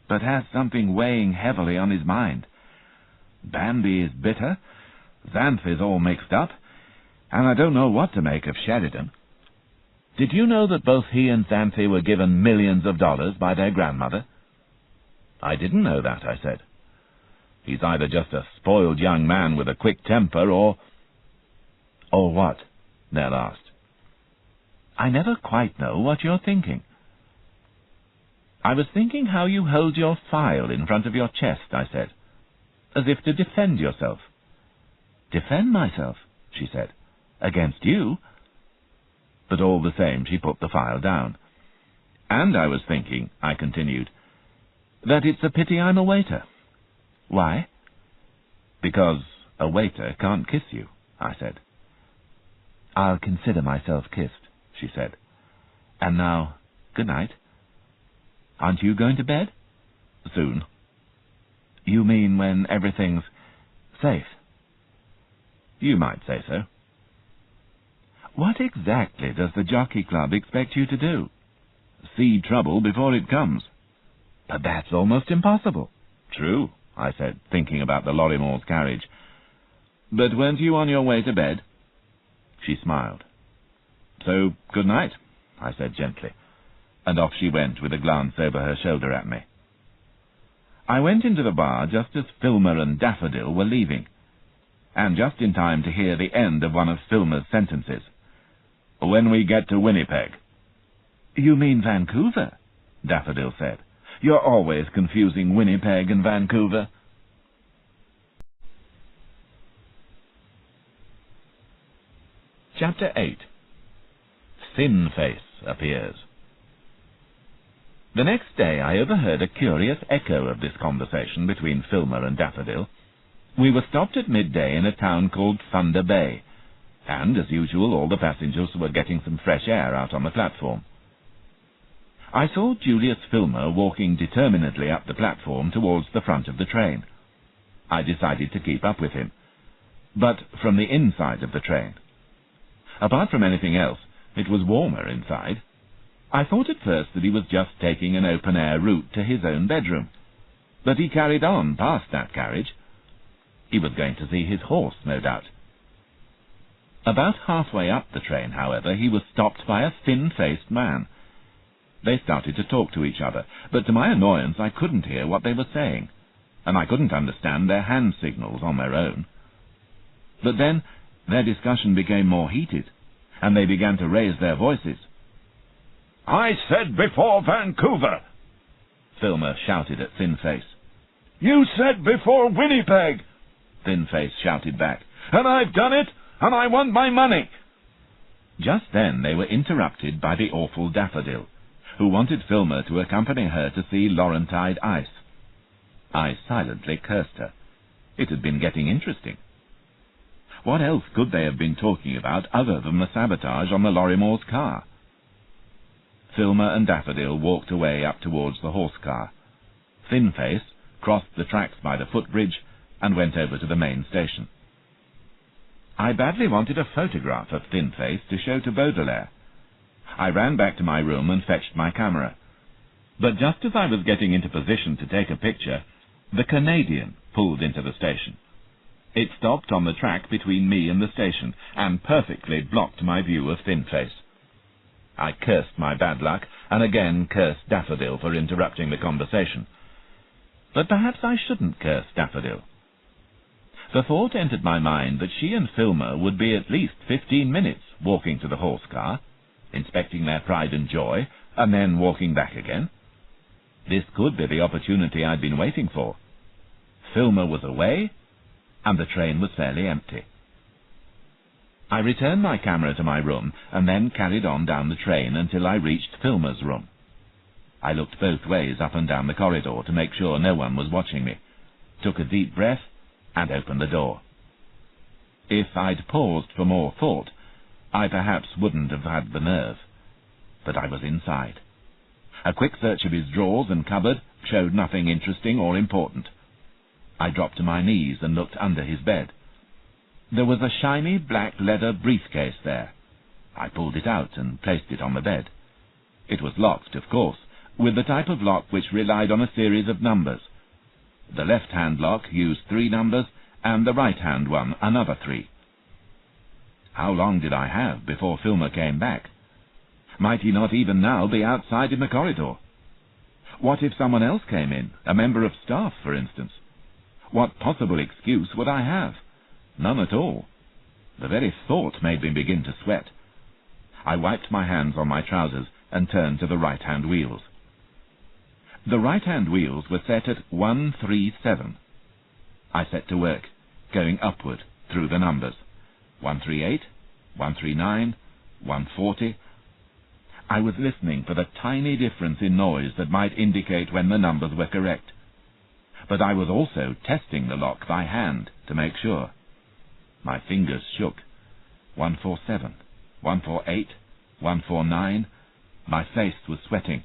but has something weighing heavily on his mind. Banby is bitter, Xanth is all mixed up, and I don't know what to make of Sheridan. Did you know that both he and Xanthi were given millions of dollars by their grandmother? I didn't know that, I said. He's either just a spoiled young man with a quick temper, or... Or what? Nell asked. I never quite know what you're thinking. I was thinking how you hold your file in front of your chest, I said, as if to defend yourself. Defend myself, she said. Against you? But all the same she put the file down. And I was thinking, I continued, that it's a pity I'm a waiter. Why? Because a waiter can't kiss you, I said. I'll consider myself kissed, she said. And now, good night. Aren't you going to bed? Soon. You mean when everything's safe? You might say so. What exactly does the Jockey Club expect you to do? See trouble before it comes. But that's almost impossible. True, I said, thinking about the Lorrimores' carriage. But weren't you on your way to bed? She smiled. So, good night, I said gently, and off she went with a glance over her shoulder at me. I went into the bar just as Filmer and Daffodil were leaving, and just in time to hear the end of one of Filmer's sentences. When we get to Winnipeg. You mean Vancouver? Daffodil said. You're always confusing Winnipeg and Vancouver. Chapter 8. Thin Face Appears. The next day I overheard a curious echo of this conversation between Filmer and Daffodil. We were stopped at midday in a town called Thunder Bay, and, as usual, all the passengers were getting some fresh air out on the platform. I saw Julius Filmer walking determinedly up the platform towards the front of the train. I decided to keep up with him, but from the inside of the train. Apart from anything else, it was warmer inside. I thought at first that he was just taking an open-air route to his own bedroom, but he carried on past that carriage. He was going to see his horse, no doubt. About halfway up the train, however, he was stopped by a thin-faced man. They started to talk to each other, but to my annoyance I couldn't hear what they were saying, and I couldn't understand their hand signals on their own. But then their discussion became more heated, and they began to raise their voices. I said before Vancouver, Filmer shouted at Thin Face. You said before Winnipeg, Thin Face shouted back, and I've done it, and I want my money. Just then they were interrupted by the awful Daffodil, who wanted Filmer to accompany her to see Laurentide Ice. I silently cursed her. It had been getting interesting. What else could they have been talking about other than the sabotage on the Lorrimores' car? Filmer and Daffodil walked away up towards the horse car. Thin Face crossed the tracks by the footbridge and went over to the main station. I badly wanted a photograph of Thin Face to show to Baudelaire. I ran back to my room and fetched my camera. But just as I was getting into position to take a picture, the Canadian pulled into the station. It stopped on the track between me and the station, and perfectly blocked my view of Thin Face. I cursed my bad luck, and again cursed Daffodil for interrupting the conversation. But perhaps I shouldn't curse Daffodil. The thought entered my mind that she and Filmer would be at least 15 minutes walking to the horse car, inspecting their pride and joy, and then walking back again. This could be the opportunity I'd been waiting for. Filmer was away, and the train was fairly empty. I returned my camera to my room, and then carried on down the train until I reached Filmer's room. I looked both ways up and down the corridor to make sure no one was watching me, took a deep breath, and opened the door. If I'd paused for more thought, I perhaps wouldn't have had the nerve. But I was inside. A quick search of his drawers and cupboard showed nothing interesting or important. I dropped to my knees and looked under his bed. There was a shiny black leather briefcase there. I pulled it out and placed it on the bed. It was locked, of course, with the type of lock which relied on a series of numbers. The left-hand lock used 3 numbers, and the right-hand one another 3. How long did I have before Filmer came back? Might he not even now be outside in the corridor? What if someone else came in, a member of staff, for instance? What possible excuse would I have? None at all. The very thought made me begin to sweat. I wiped my hands on my trousers and turned to the right-hand wheels. The right-hand wheels were set at 137. I set to work, going upward through the numbers. 138, 139, 140. I was listening for the tiny difference in noise that might indicate when the numbers were correct. But I was also testing the lock by hand to make sure. My fingers shook. 147, 148, 149. My face was sweating.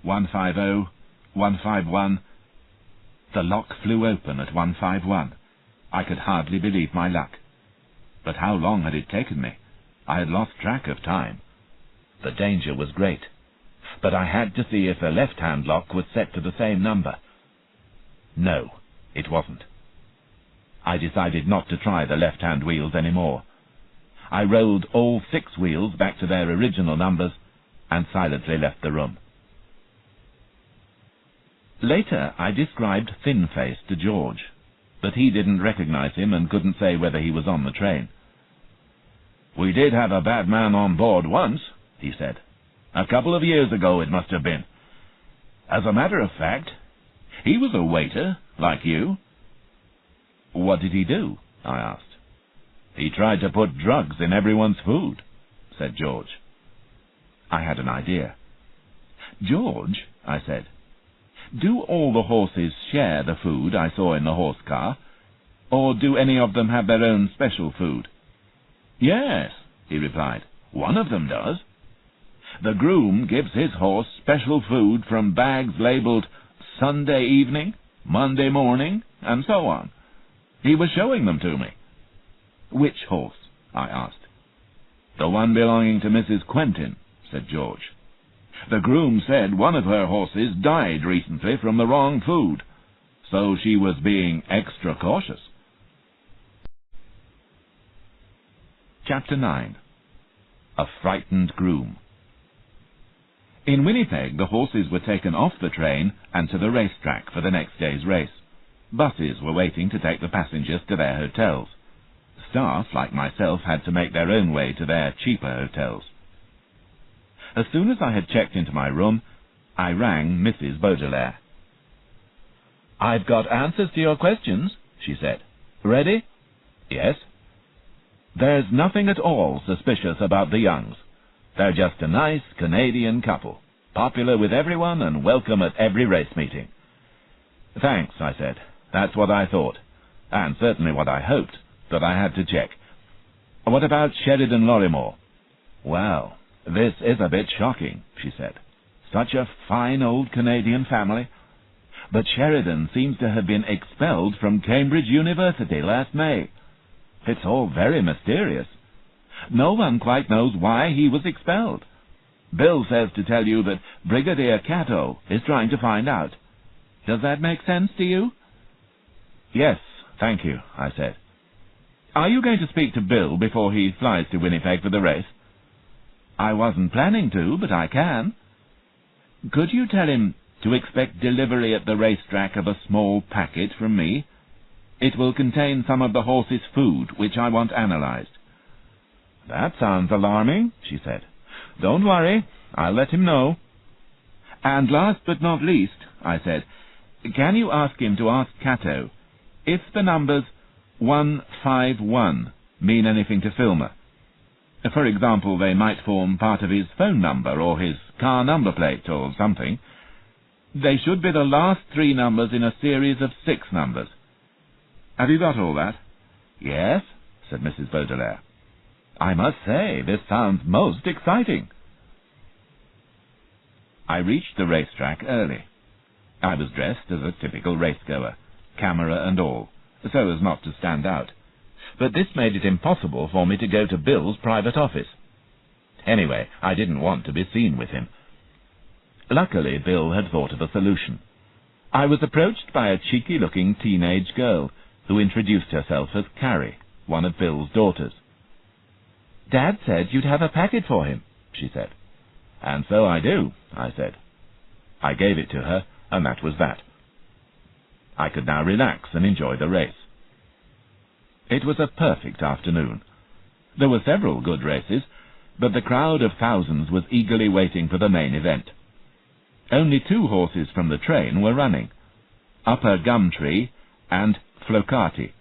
150, 151. The lock flew open at 151. I could hardly believe my luck. But how long had it taken me? I had lost track of time. The danger was great, but I had to see if the left-hand lock was set to the same number. No, it wasn't. I decided not to try the left-hand wheels anymore. I rolled all 6 wheels back to their original numbers and silently left the room. Later, I described Thin-Face to George, but he didn't recognize him and couldn't say whether he was on the train. "We did have a bad man on board once," he said. "A couple of years ago it must have been. As a matter of fact, he was a waiter, like you." "What did he do?" I asked. "He tried to put drugs in everyone's food," said George. I had an idea. "George," I said, "do all the horses share the food I saw in the horse car, or do any of them have their own special food?" "Yes," he replied, "one of them does. The groom gives his horse special food from bags labeled Sunday evening, Monday morning, and so on. He was showing them to me." "Which horse?" I asked. "The one belonging to Mrs. Quentin," said George. "The groom said one of her horses died recently from the wrong food, so she was being extra cautious." Chapter 9. A Frightened Groom. In Winnipeg, the horses were taken off the train and to the racetrack for the next day's race. Buses were waiting to take the passengers to their hotels. Staff, like myself, had to make their own way to their cheaper hotels. As soon as I had checked into my room, I rang Mrs. Baudelaire. "I've got answers to your questions," she said. "Ready?" "Yes." "There's nothing at all suspicious about the Youngs. They're just a nice Canadian couple, popular with everyone and welcome at every race meeting." "Thanks," I said. "That's what I thought, and certainly what I hoped, but I had to check. What about Sheridan Lorrimore?" "Well, this is a bit shocking," she said. "Such a fine old Canadian family. But Sheridan seems to have been expelled from Cambridge University last May. It's all very mysterious. No one quite knows why he was expelled. Bill says to tell you that Brigadier Cato is trying to find out. Does that make sense to you?" "Yes, thank you," I said. "Are you going to speak to Bill before he flies to Winnipeg for the race?" "I wasn't planning to, but I can." "Could you tell him to expect delivery at the racetrack of a small packet from me? It will contain some of the horse's food, which I want analyzed." "That sounds alarming," she said. "Don't worry, I'll let him know." "And last but not least," I said, "can you ask him to ask Cato if the numbers 151 mean anything to Filmer? For example, they might form part of his phone number or his car number plate or something. They should be the last 3 numbers in a series of 6 numbers. Have you got all that?" "Yes," said Mrs. Baudelaire. "I must say, this sounds most exciting." I reached the racetrack early. I was dressed as a typical racegoer, camera and all, so as not to stand out. But this made it impossible for me to go to Bill's private office. Anyway, I didn't want to be seen with him. Luckily, Bill had thought of a solution. I was approached by a cheeky-looking teenage girl who introduced herself as Carrie, one of Bill's daughters. "Dad said you'd have a packet for him," she said. "And so I do," I said. I gave it to her, and that was that. I could now relax and enjoy the race. It was a perfect afternoon. There were several good races, but the crowd of thousands was eagerly waiting for the main event. Only 2 horses from the train were running, Upper Gumtree and Flocati,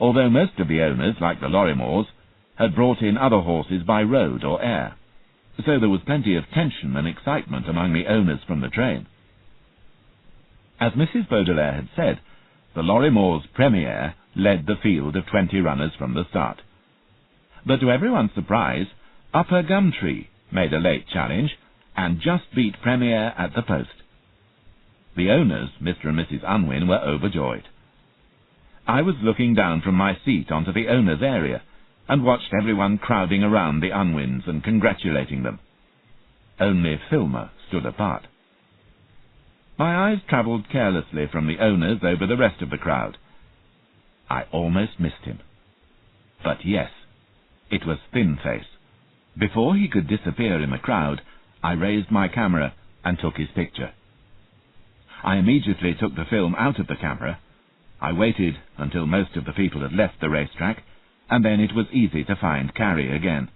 although most of the owners, like the Lorrimores, had brought in other horses by road or air, so there was plenty of tension and excitement among the owners from the train. As Mrs. Baudelaire had said, the Lorrimores' Premier led the field of 20 runners from the start. But to everyone's surprise, Upper Gumtree made a late challenge and just beat Premier at the post. The owners, Mr. and Mrs. Unwin, were overjoyed. I was looking down from my seat onto the owners' area and watched everyone crowding around the Unwins and congratulating them. Only Filmer stood apart. My eyes travelled carelessly from the owners over the rest of the crowd. I almost missed him. But yes, it was Thin Face. Before he could disappear in the crowd, I raised my camera and took his picture. I immediately took the film out of the camera. I waited until most of the people had left the racetrack, and then it was easy to find Carrie again.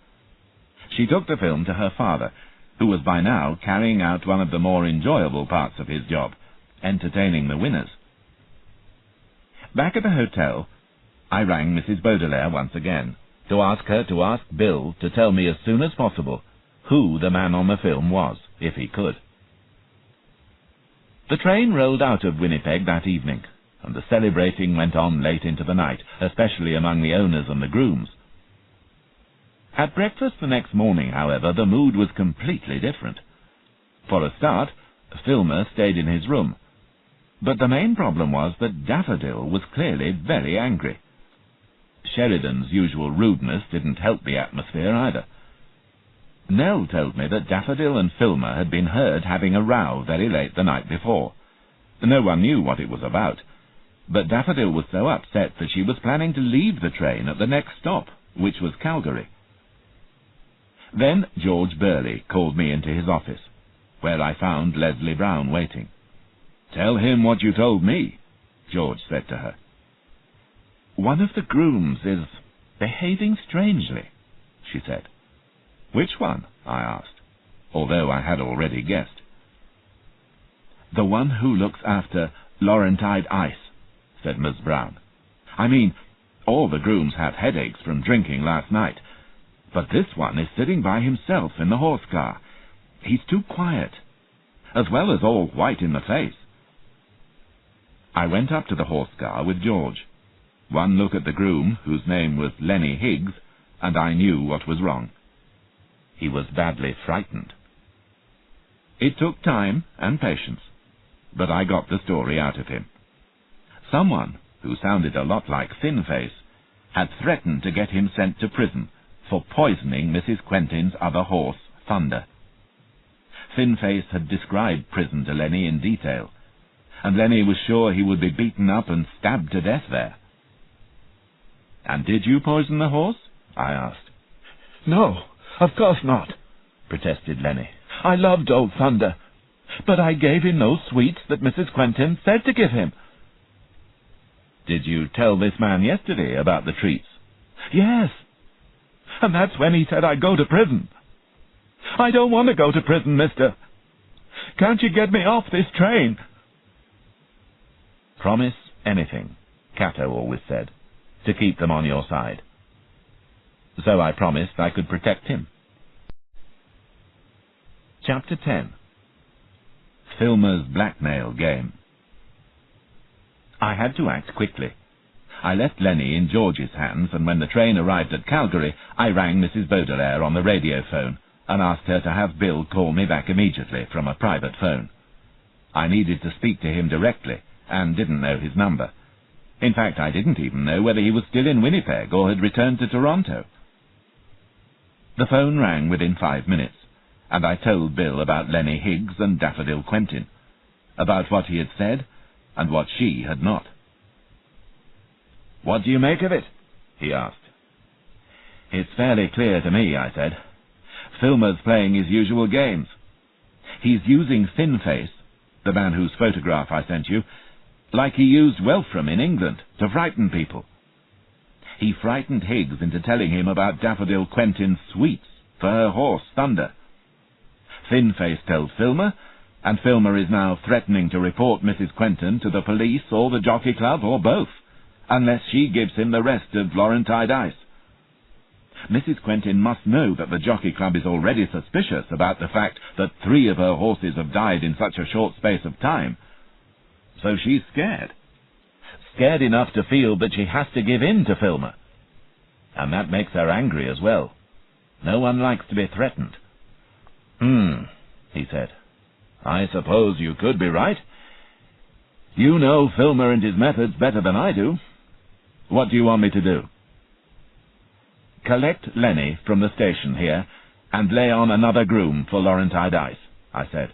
She took the film to her father, who was by now carrying out one of the more enjoyable parts of his job, entertaining the winners. Back at the hotel, I rang Mrs. Baudelaire once again to ask her to ask Bill to tell me as soon as possible who the man on the film was, if he could. The train rolled out of Winnipeg that evening, and the celebrating went on late into the night, especially among the owners and the grooms. At breakfast the next morning, however, the mood was completely different. For a start, Filmer stayed in his room, but the main problem was that Daffodil was clearly very angry. Sheridan's usual rudeness didn't help the atmosphere either. Nell told me that Daffodil and Filmer had been heard having a row very late the night before. No one knew what it was about, but Daffodil was so upset that she was planning to leave the train at the next stop, which was Calgary. Then George Burley called me into his office, where I found Leslie Brown waiting. "Tell him what you told me," George said to her. "One of the grooms is behaving strangely," she said. "Which one?" I asked, although I had already guessed. "The one who looks after Laurentide Ice," said Miss Brown. "I mean, all the grooms had headaches from drinking last night, but this one is sitting by himself in the horse car. He's too quiet, as well as all white in the face." I went up to the horse car with George. One look at the groom, whose name was Lenny Higgs, and I knew what was wrong. He was badly frightened. It took time and patience, but I got the story out of him. Someone, who sounded a lot like Thin Face, had threatened to get him sent to prison for poisoning Mrs. Quentin's other horse, Thunder. Thin Face had described prison to Lenny in detail, and Lenny was sure he would be beaten up and stabbed to death there. "And did you poison the horse?" I asked. "No, of course not," protested Lenny. "I loved old Thunder, but I gave him those sweets that Mrs. Quentin said to give him." "Did you tell this man yesterday about the treats?" "Yes, and that's when he said I'd go to prison. I don't want to go to prison, mister. Can't you get me off this train?" "Promise anything," Cato always said, to keep them on your side. So I promised I could protect him. Chapter 10. Filmer's Blackmail Game. I had to act quickly. I left Lenny in George's hands, and when the train arrived at Calgary, I rang Mrs. Baudelaire on the radio phone and asked her to have Bill call me back immediately from a private phone. I needed to speak to him directly, and didn't know his number. In fact, I didn't even know whether he was still in Winnipeg or had returned to Toronto. The phone rang within 5 minutes, and I told Bill about Lenny Higgs and Daffodil Quentin. about what he had said and what she had not. "What do you make of it?" he asked. "It's fairly clear to me," I said. "Filmer's playing his usual games. He's using Thin-Face, the man whose photograph I sent you, like he used Welfram in England, to frighten people. He frightened Higgs into telling him about Daffodil Quentin's sweets for her horse, Thunder. Thin-Face told Filmer, and Filmer is now threatening to report Mrs. Quentin to the police or the Jockey Club, or both, unless she gives him the rest of Laurentide Ice. Mrs. Quentin must know that the Jockey Club is already suspicious about the fact that 3 of her horses have died in such a short space of time. So she's scared. Scared enough to feel that she has to give in to Filmer. And that makes her angry as well. No one likes to be threatened." He said. "I suppose you could be right. You know Filmer and his methods better than I do. What do you want me to do?" "Collect Lenny from the station here and lay on another groom for Laurentide Ice," I said.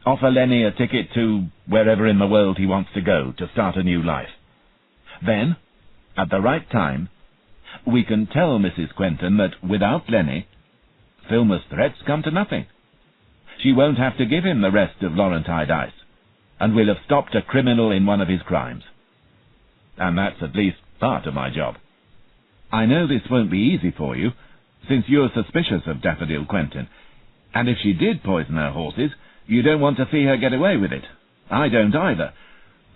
"Offer Lenny a ticket to wherever in the world he wants to go to start a new life. Then, at the right time, we can tell Mrs. Quentin that without Lenny, Filmer's threats come to nothing. She won't have to give him the rest of Laurentide Ice, and we'll have stopped a criminal in one of his crimes. And that's at least part of my job. I know this won't be easy for you, since you're suspicious of Daffodil Quentin, and if she did poison her horses, you don't want to see her get away with it. I don't either.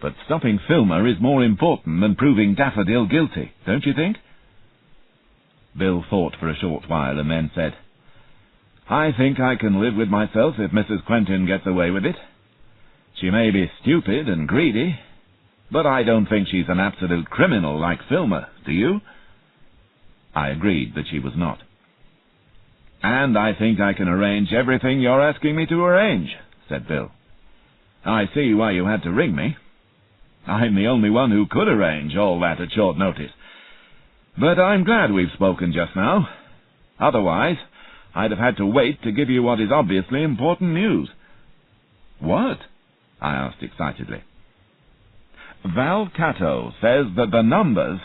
But stopping Filmer is more important than proving Daffodil guilty, don't you think?" Bill thought for a short while and then said, "I think I can live with myself if Mrs. Quentin gets away with it. She may be stupid and greedy, but I don't think she's an absolute criminal like Filmer, do you?" I agreed that she was not. "And I think I can arrange everything you're asking me to arrange," said Bill. "I see why you had to ring me. I'm the only one who could arrange all that at short notice. But I'm glad we've spoken just now. Otherwise, I'd have had to wait to give you what is obviously important news." "What?" I asked excitedly. "Val Cato says that the numbers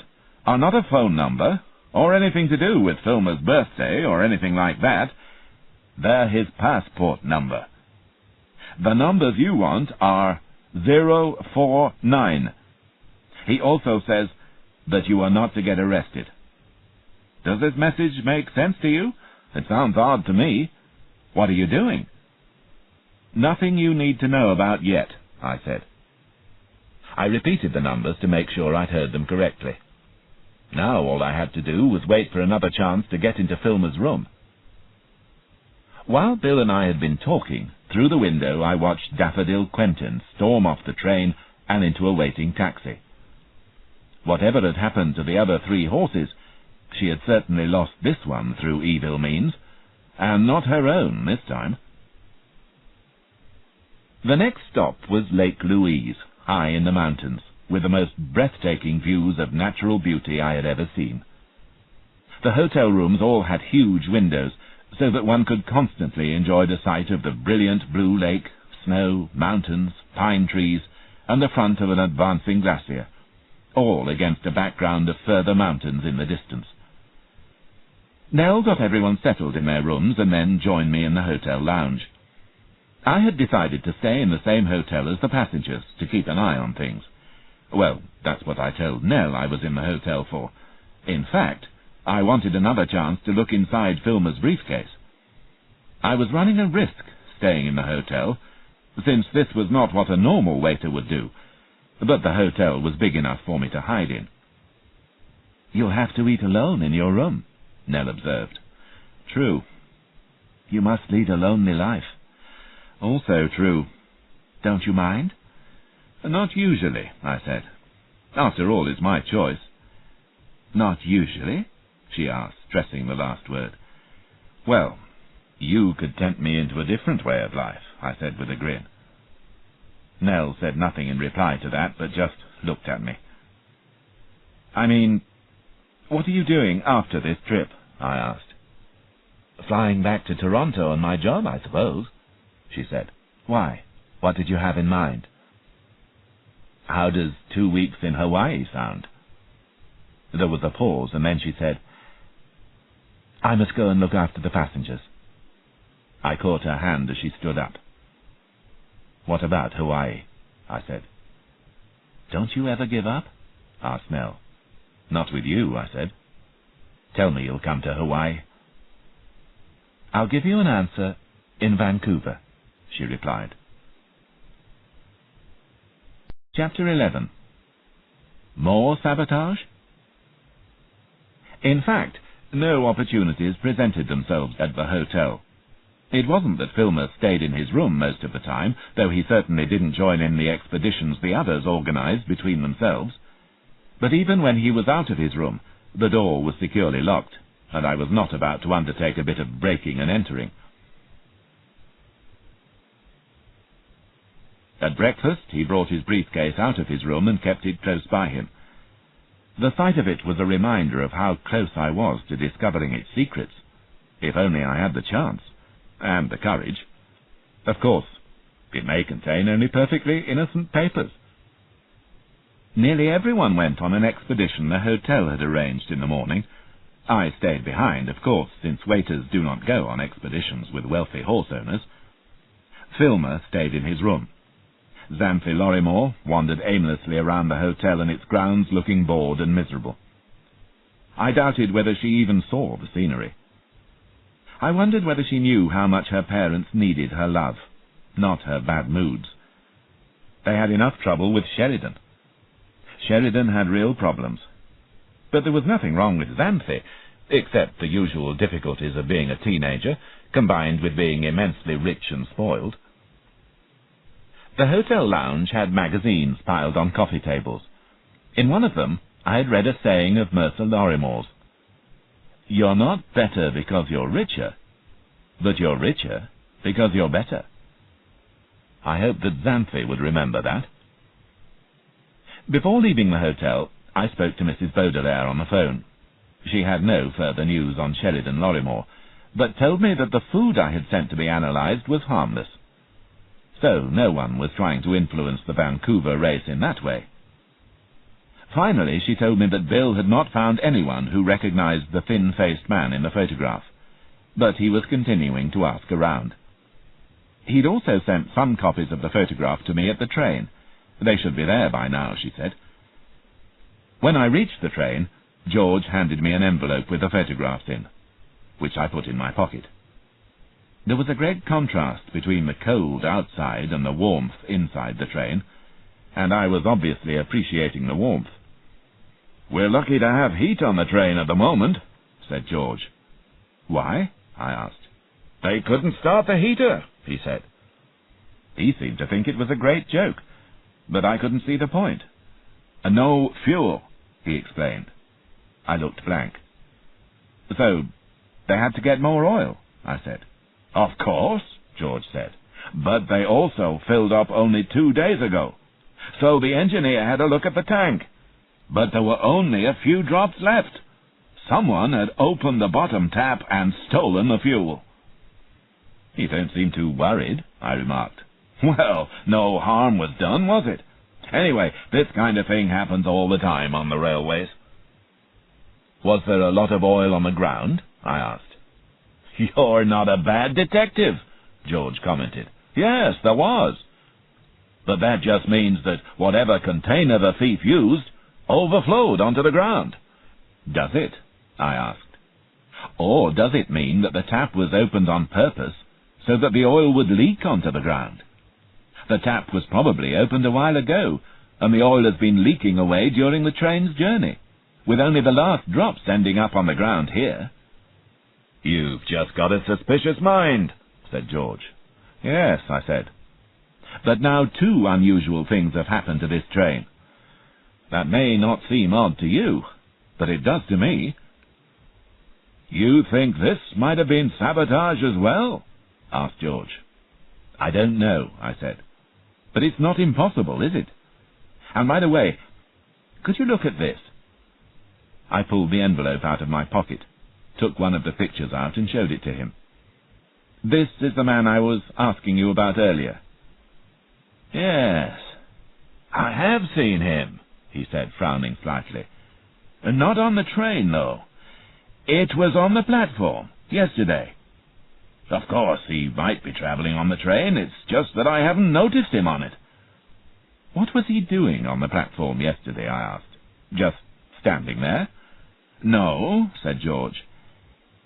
are not a phone number, or anything to do with Filmer's birthday, or anything like that. They're his passport number. The numbers you want are 049. He also says that you are not to get arrested. Does this message make sense to you? It sounds odd to me. What are you doing?" "Nothing you need to know about yet," I said. I repeated the numbers to make sure I'd heard them correctly. Now all I had to do was wait for another chance to get into Filmer's room. While Bill and I had been talking, through the window I watched Daffodil Quentin storm off the train and into a waiting taxi. Whatever had happened to the other 3 horses, she had certainly lost this one through evil means, and not her own this time. The next stop was Lake Louise, high in the mountains, with the most breathtaking views of natural beauty I had ever seen. The hotel rooms all had huge windows, so that one could constantly enjoy the sight of the brilliant blue lake, snow, mountains, pine trees, and the front of an advancing glacier, all against a background of further mountains in the distance. Nell got everyone settled in their rooms and then joined me in the hotel lounge. I had decided to stay in the same hotel as the passengers, to keep an eye on things. Well, that's what I told Nell I was in the hotel for. In fact, I wanted another chance to look inside Filmer's briefcase. I was running a risk staying in the hotel, since this was not what a normal waiter would do, but the hotel was big enough for me to hide in. "You'll have to eat alone in your room," Nell observed. "True. You must lead a lonely life." "Also true. Don't you mind?" "Not usually," I said. "After all, it's my choice." "Not usually?" she asked, stressing the last word. "Well, you could tempt me into a different way of life," I said with a grin. Nell said nothing in reply to that, but just looked at me. "I mean, what are you doing after this trip?" I asked. "Flying back to Toronto on my job, I suppose," she said. "Why?" What did you have in mind? How does 2 weeks in Hawaii sound? There was a pause, and then she said, I must go and look after the passengers. I caught her hand as she stood up. What about Hawaii? I said. Don't you ever give up? Asked Nell. Not with you, I said. Tell me you'll come to Hawaii. I'll give you an answer in Vancouver, she replied. Chapter 11. More sabotage? In fact, no opportunities presented themselves at the hotel. It wasn't that Filmer stayed in his room most of the time, though he certainly didn't join in the expeditions the others organized between themselves. But even when he was out of his room, the door was securely locked, and I was not about to undertake a bit of breaking and entering. At breakfast, he brought his briefcase out of his room and kept it close by him. The sight of it was a reminder of how close I was to discovering its secrets, if only I had the chance, and the courage. Of course, it may contain only perfectly innocent papers. Nearly everyone went on an expedition the hotel had arranged in the morning. I stayed behind, of course, since waiters do not go on expeditions with wealthy horse owners. Filmer stayed in his room. Xanthi Lorrimore wandered aimlessly around the hotel and its grounds, looking bored and miserable. I doubted whether she even saw the scenery. I wondered whether she knew how much her parents needed her love, not her bad moods. They had enough trouble with Sheridan. Sheridan had real problems. But there was nothing wrong with Xanthi, except the usual difficulties of being a teenager, combined with being immensely rich and spoiled. The hotel lounge had magazines piled on coffee tables. In one of them, I had read a saying of Mercer Lorrimore's. You're not better because you're richer, but you're richer because you're better. I hoped that Xanthi would remember that. Before leaving the hotel, I spoke to Mrs. Baudelaire on the phone. She had no further news on Sheridan Lorrimore, but told me that the food I had sent to be analyzed was harmless. So no one was trying to influence the Vancouver race in that way. Finally, she told me that Bill had not found anyone who recognized the thin-faced man in the photograph, but he was continuing to ask around. He'd also sent some copies of the photograph to me at the train. They should be there by now, she said. When I reached the train, George handed me an envelope with the photographs in, which I put in my pocket. There was a great contrast between the cold outside and the warmth inside the train, and I was obviously appreciating the warmth. We're lucky to have heat on the train at the moment, said George. Why? I asked. They couldn't start the heater, he said. He seemed to think it was a great joke, but I couldn't see the point. No fuel, he explained. I looked blank. So, they had to get more oil, I said. Of course, George said, but they also filled up only 2 days ago. So the engineer had a look at the tank, but there were only a few drops left. Someone had opened the bottom tap and stolen the fuel. You don't seem too worried, I remarked. Well, no harm was done, was it? Anyway, this kind of thing happens all the time on the railways. Was there a lot of oil on the ground? I asked. You're not a bad detective, George commented. Yes, there was. But that just means that whatever container the thief used overflowed onto the ground. Does it? I asked. Or does it mean that the tap was opened on purpose so that the oil would leak onto the ground? The tap was probably opened a while ago, and the oil has been leaking away during the train's journey, with only the last drops ending up on the ground here. You've just got a suspicious mind, said George. Yes, I said. But now 2 unusual things have happened to this train. That may not seem odd to you, but it does to me. You think this might have been sabotage as well? Asked George. I don't know, I said. But it's not impossible, is it? And by the way, could you look at this? I pulled the envelope out of my pocket, took one of the pictures out and showed it to him. This is the man I was asking you about earlier. Yes, I have seen him, he said, frowning slightly. Not on the train, though. It was on the platform, yesterday. Of course, he might be travelling on the train, it's just that I haven't noticed him on it. What was he doing on the platform yesterday, I asked. Just standing there? No, said George.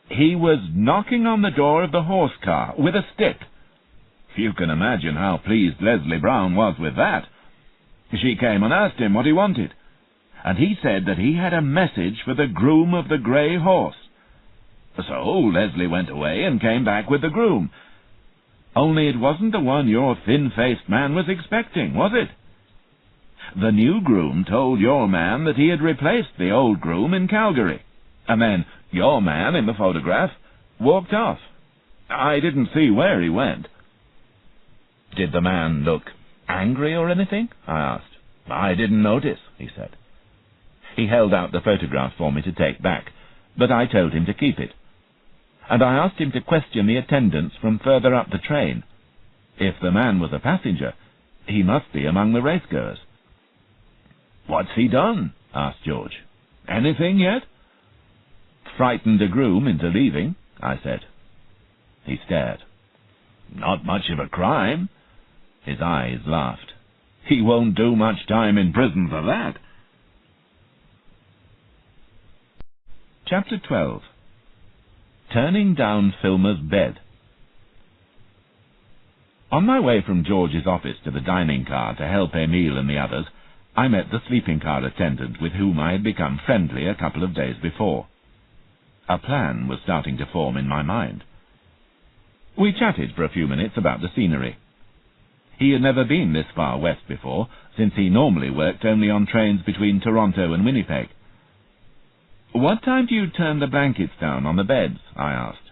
He was knocking on the door of the horse car with a stick. You can imagine how pleased Leslie Brown was with that. She came and asked him what he wanted, and he said that he had a message for the groom of the grey horse. So Leslie went away and came back with the groom. Only it wasn't the one your thin-faced man was expecting, was it? The new groom told your man that he had replaced the old groom in Calgary, and then your man in the photograph walked off. I didn't see where he went. Did the man look angry or anything? I asked. I didn't notice, he said. He held out the photograph for me to take back, but I told him to keep it. And I asked him to question the attendants from further up the train. If the man was a passenger, he must be among the racegoers. What's he done? Asked George. Anything yet? Frightened a groom into leaving, I said. He stared. Not much of a crime. His eyes laughed. He won't do much time in prison for that. Chapter 12. Turning down Filmer's bed. On my way from George's office to the dining car to help Emile and the others, I met the sleeping car attendant with whom I had become friendly a couple of days before. A plan was starting to form in my mind. We chatted for a few minutes about the scenery. He had never been this far west before, since he normally worked only on trains between Toronto and Winnipeg. "What time do you turn the blankets down on the beds?" I asked.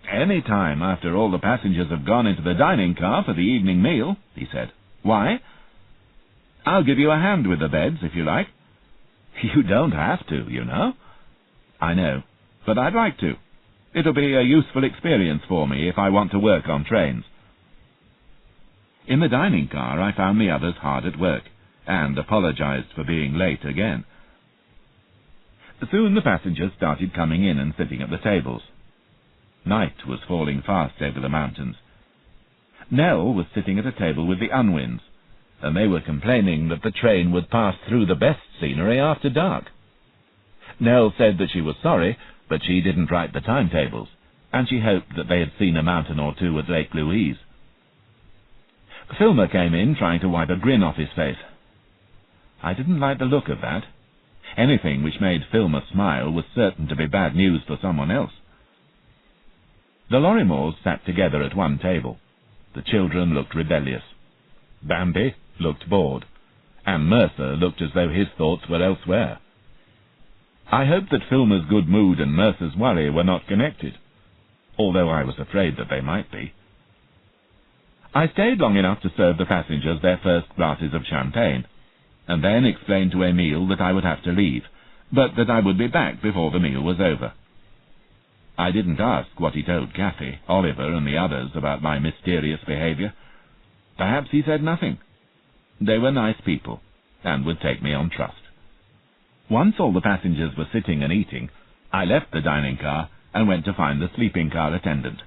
"Any time after all the passengers have gone into the dining car for the evening meal," he said. "Why?" "I'll give you a hand with the beds, if you like." "You don't have to, you know." "I know, but I'd like to. It'll be a useful experience for me if I want to work on trains." In the dining car I found the others hard at work, and apologized for being late again. Soon the passengers started coming in and sitting at the tables. Night was falling fast over the mountains. Nell was sitting at a table with the Unwins, and they were complaining that the train would pass through the best scenery after dark. Nell said that she was sorry, but she didn't write the timetables, and she hoped that they had seen a mountain or two at Lake Louise. Filmer came in trying to wipe a grin off his face. I didn't like the look of that. Anything which made Filmer smile was certain to be bad news for someone else. The Lorrimores sat together at one table. The children looked rebellious. Bambi looked bored, and Mercer looked as though his thoughts were elsewhere. I hoped that Filmer's good mood and Mercer's worry were not connected, although I was afraid that they might be. I stayed long enough to serve the passengers their first glasses of champagne, and then explained to Emile that I would have to leave, but that I would be back before the meal was over. I didn't ask what he told Kathy, Oliver, and the others about my mysterious behaviour. Perhaps he said nothing. They were nice people, and would take me on trust. Once all the passengers were sitting and eating, I left the dining car and went to find the sleeping car attendant.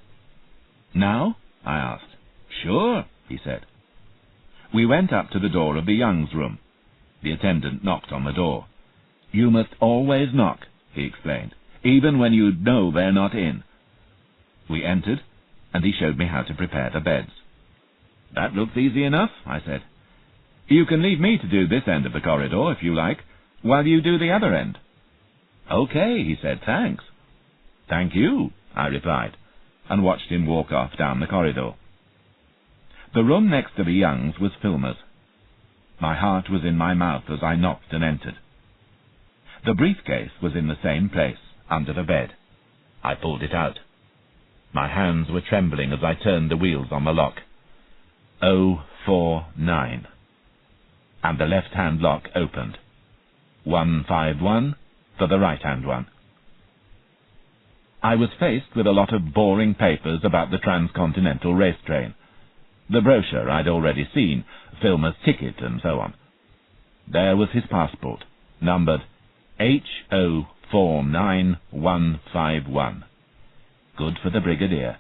"Now?" I asked. "Sure," he said. We went up to the door of the Youngs' room. The attendant knocked on the door. "You must always knock," he explained, "even when you know they're not in." We entered, and he showed me how to prepare the beds. "That looks easy enough," I said. "You can leave me to do this end of the corridor, if you like, while you do the other end." "Okay," he said, "thanks." "Thank you," I replied, and watched him walk off down the corridor. The room next to the Youngs was Filmer's. My heart was in my mouth as I knocked and entered. The briefcase was in the same place, under the bed. I pulled it out. My hands were trembling as I turned the wheels on the lock. 049. And the left-hand lock opened. 151 for the right-hand one. I was faced with a lot of boring papers about the transcontinental race train. The brochure I'd already seen, Filmer's ticket and so on. There was his passport, numbered HO49151. Good for the Brigadier.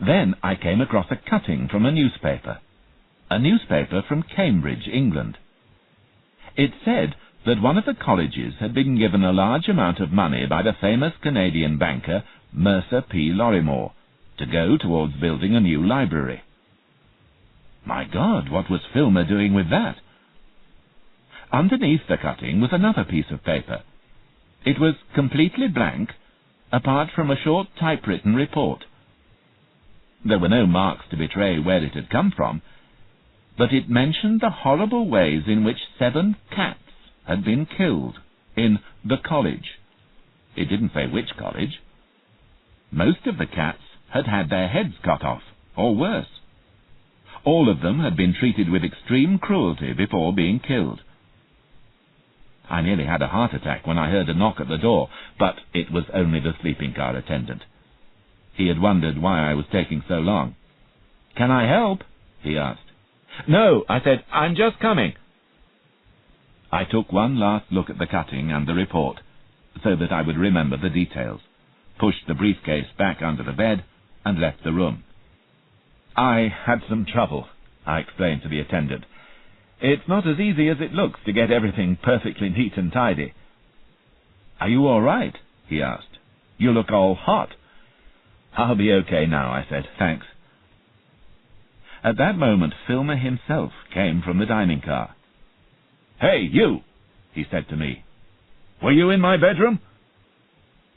Then I came across a cutting from a newspaper from Cambridge, England. It said that one of the colleges had been given a large amount of money by the famous Canadian banker Mercer P. Lorrimore to go towards building a new library. My God, what was Filmer doing with that? Underneath the cutting was another piece of paper. It was completely blank, apart from a short typewritten report. There were no marks to betray where it had come from, but it mentioned the horrible ways in which 7 cats had been killed in the college. It didn't say which college. Most of the cats had had their heads cut off, or worse. All of them had been treated with extreme cruelty before being killed. I nearly had a heart attack when I heard a knock at the door, but it was only the sleeping car attendant. He had wondered why I was taking so long. "Can I help?" he asked. "No," I said, "I'm just coming." I took one last look at the cutting and the report, so that I would remember the details, pushed the briefcase back under the bed, and left the room. "I had some trouble," I explained to the attendant. "It's not as easy as it looks to get everything perfectly neat and tidy." "Are you all right?" he asked. "You look all hot." "I'll be okay now," I said. "Thanks." At that moment, Filmer himself came from the dining car. "Hey, you!" he said to me. "Were you in my bedroom?"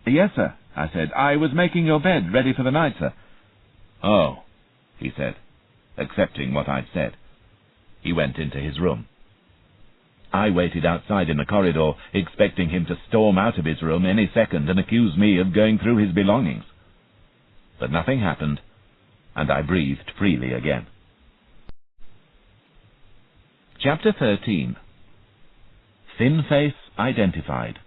"Yes, sir," I said. "I was making your bed ready for the night, sir." "Oh," he said, accepting what I'd said. He went into his room. I waited outside in the corridor, expecting him to storm out of his room any second and accuse me of going through his belongings. But nothing happened, and I breathed freely again. Chapter 13. Thin Face Identified.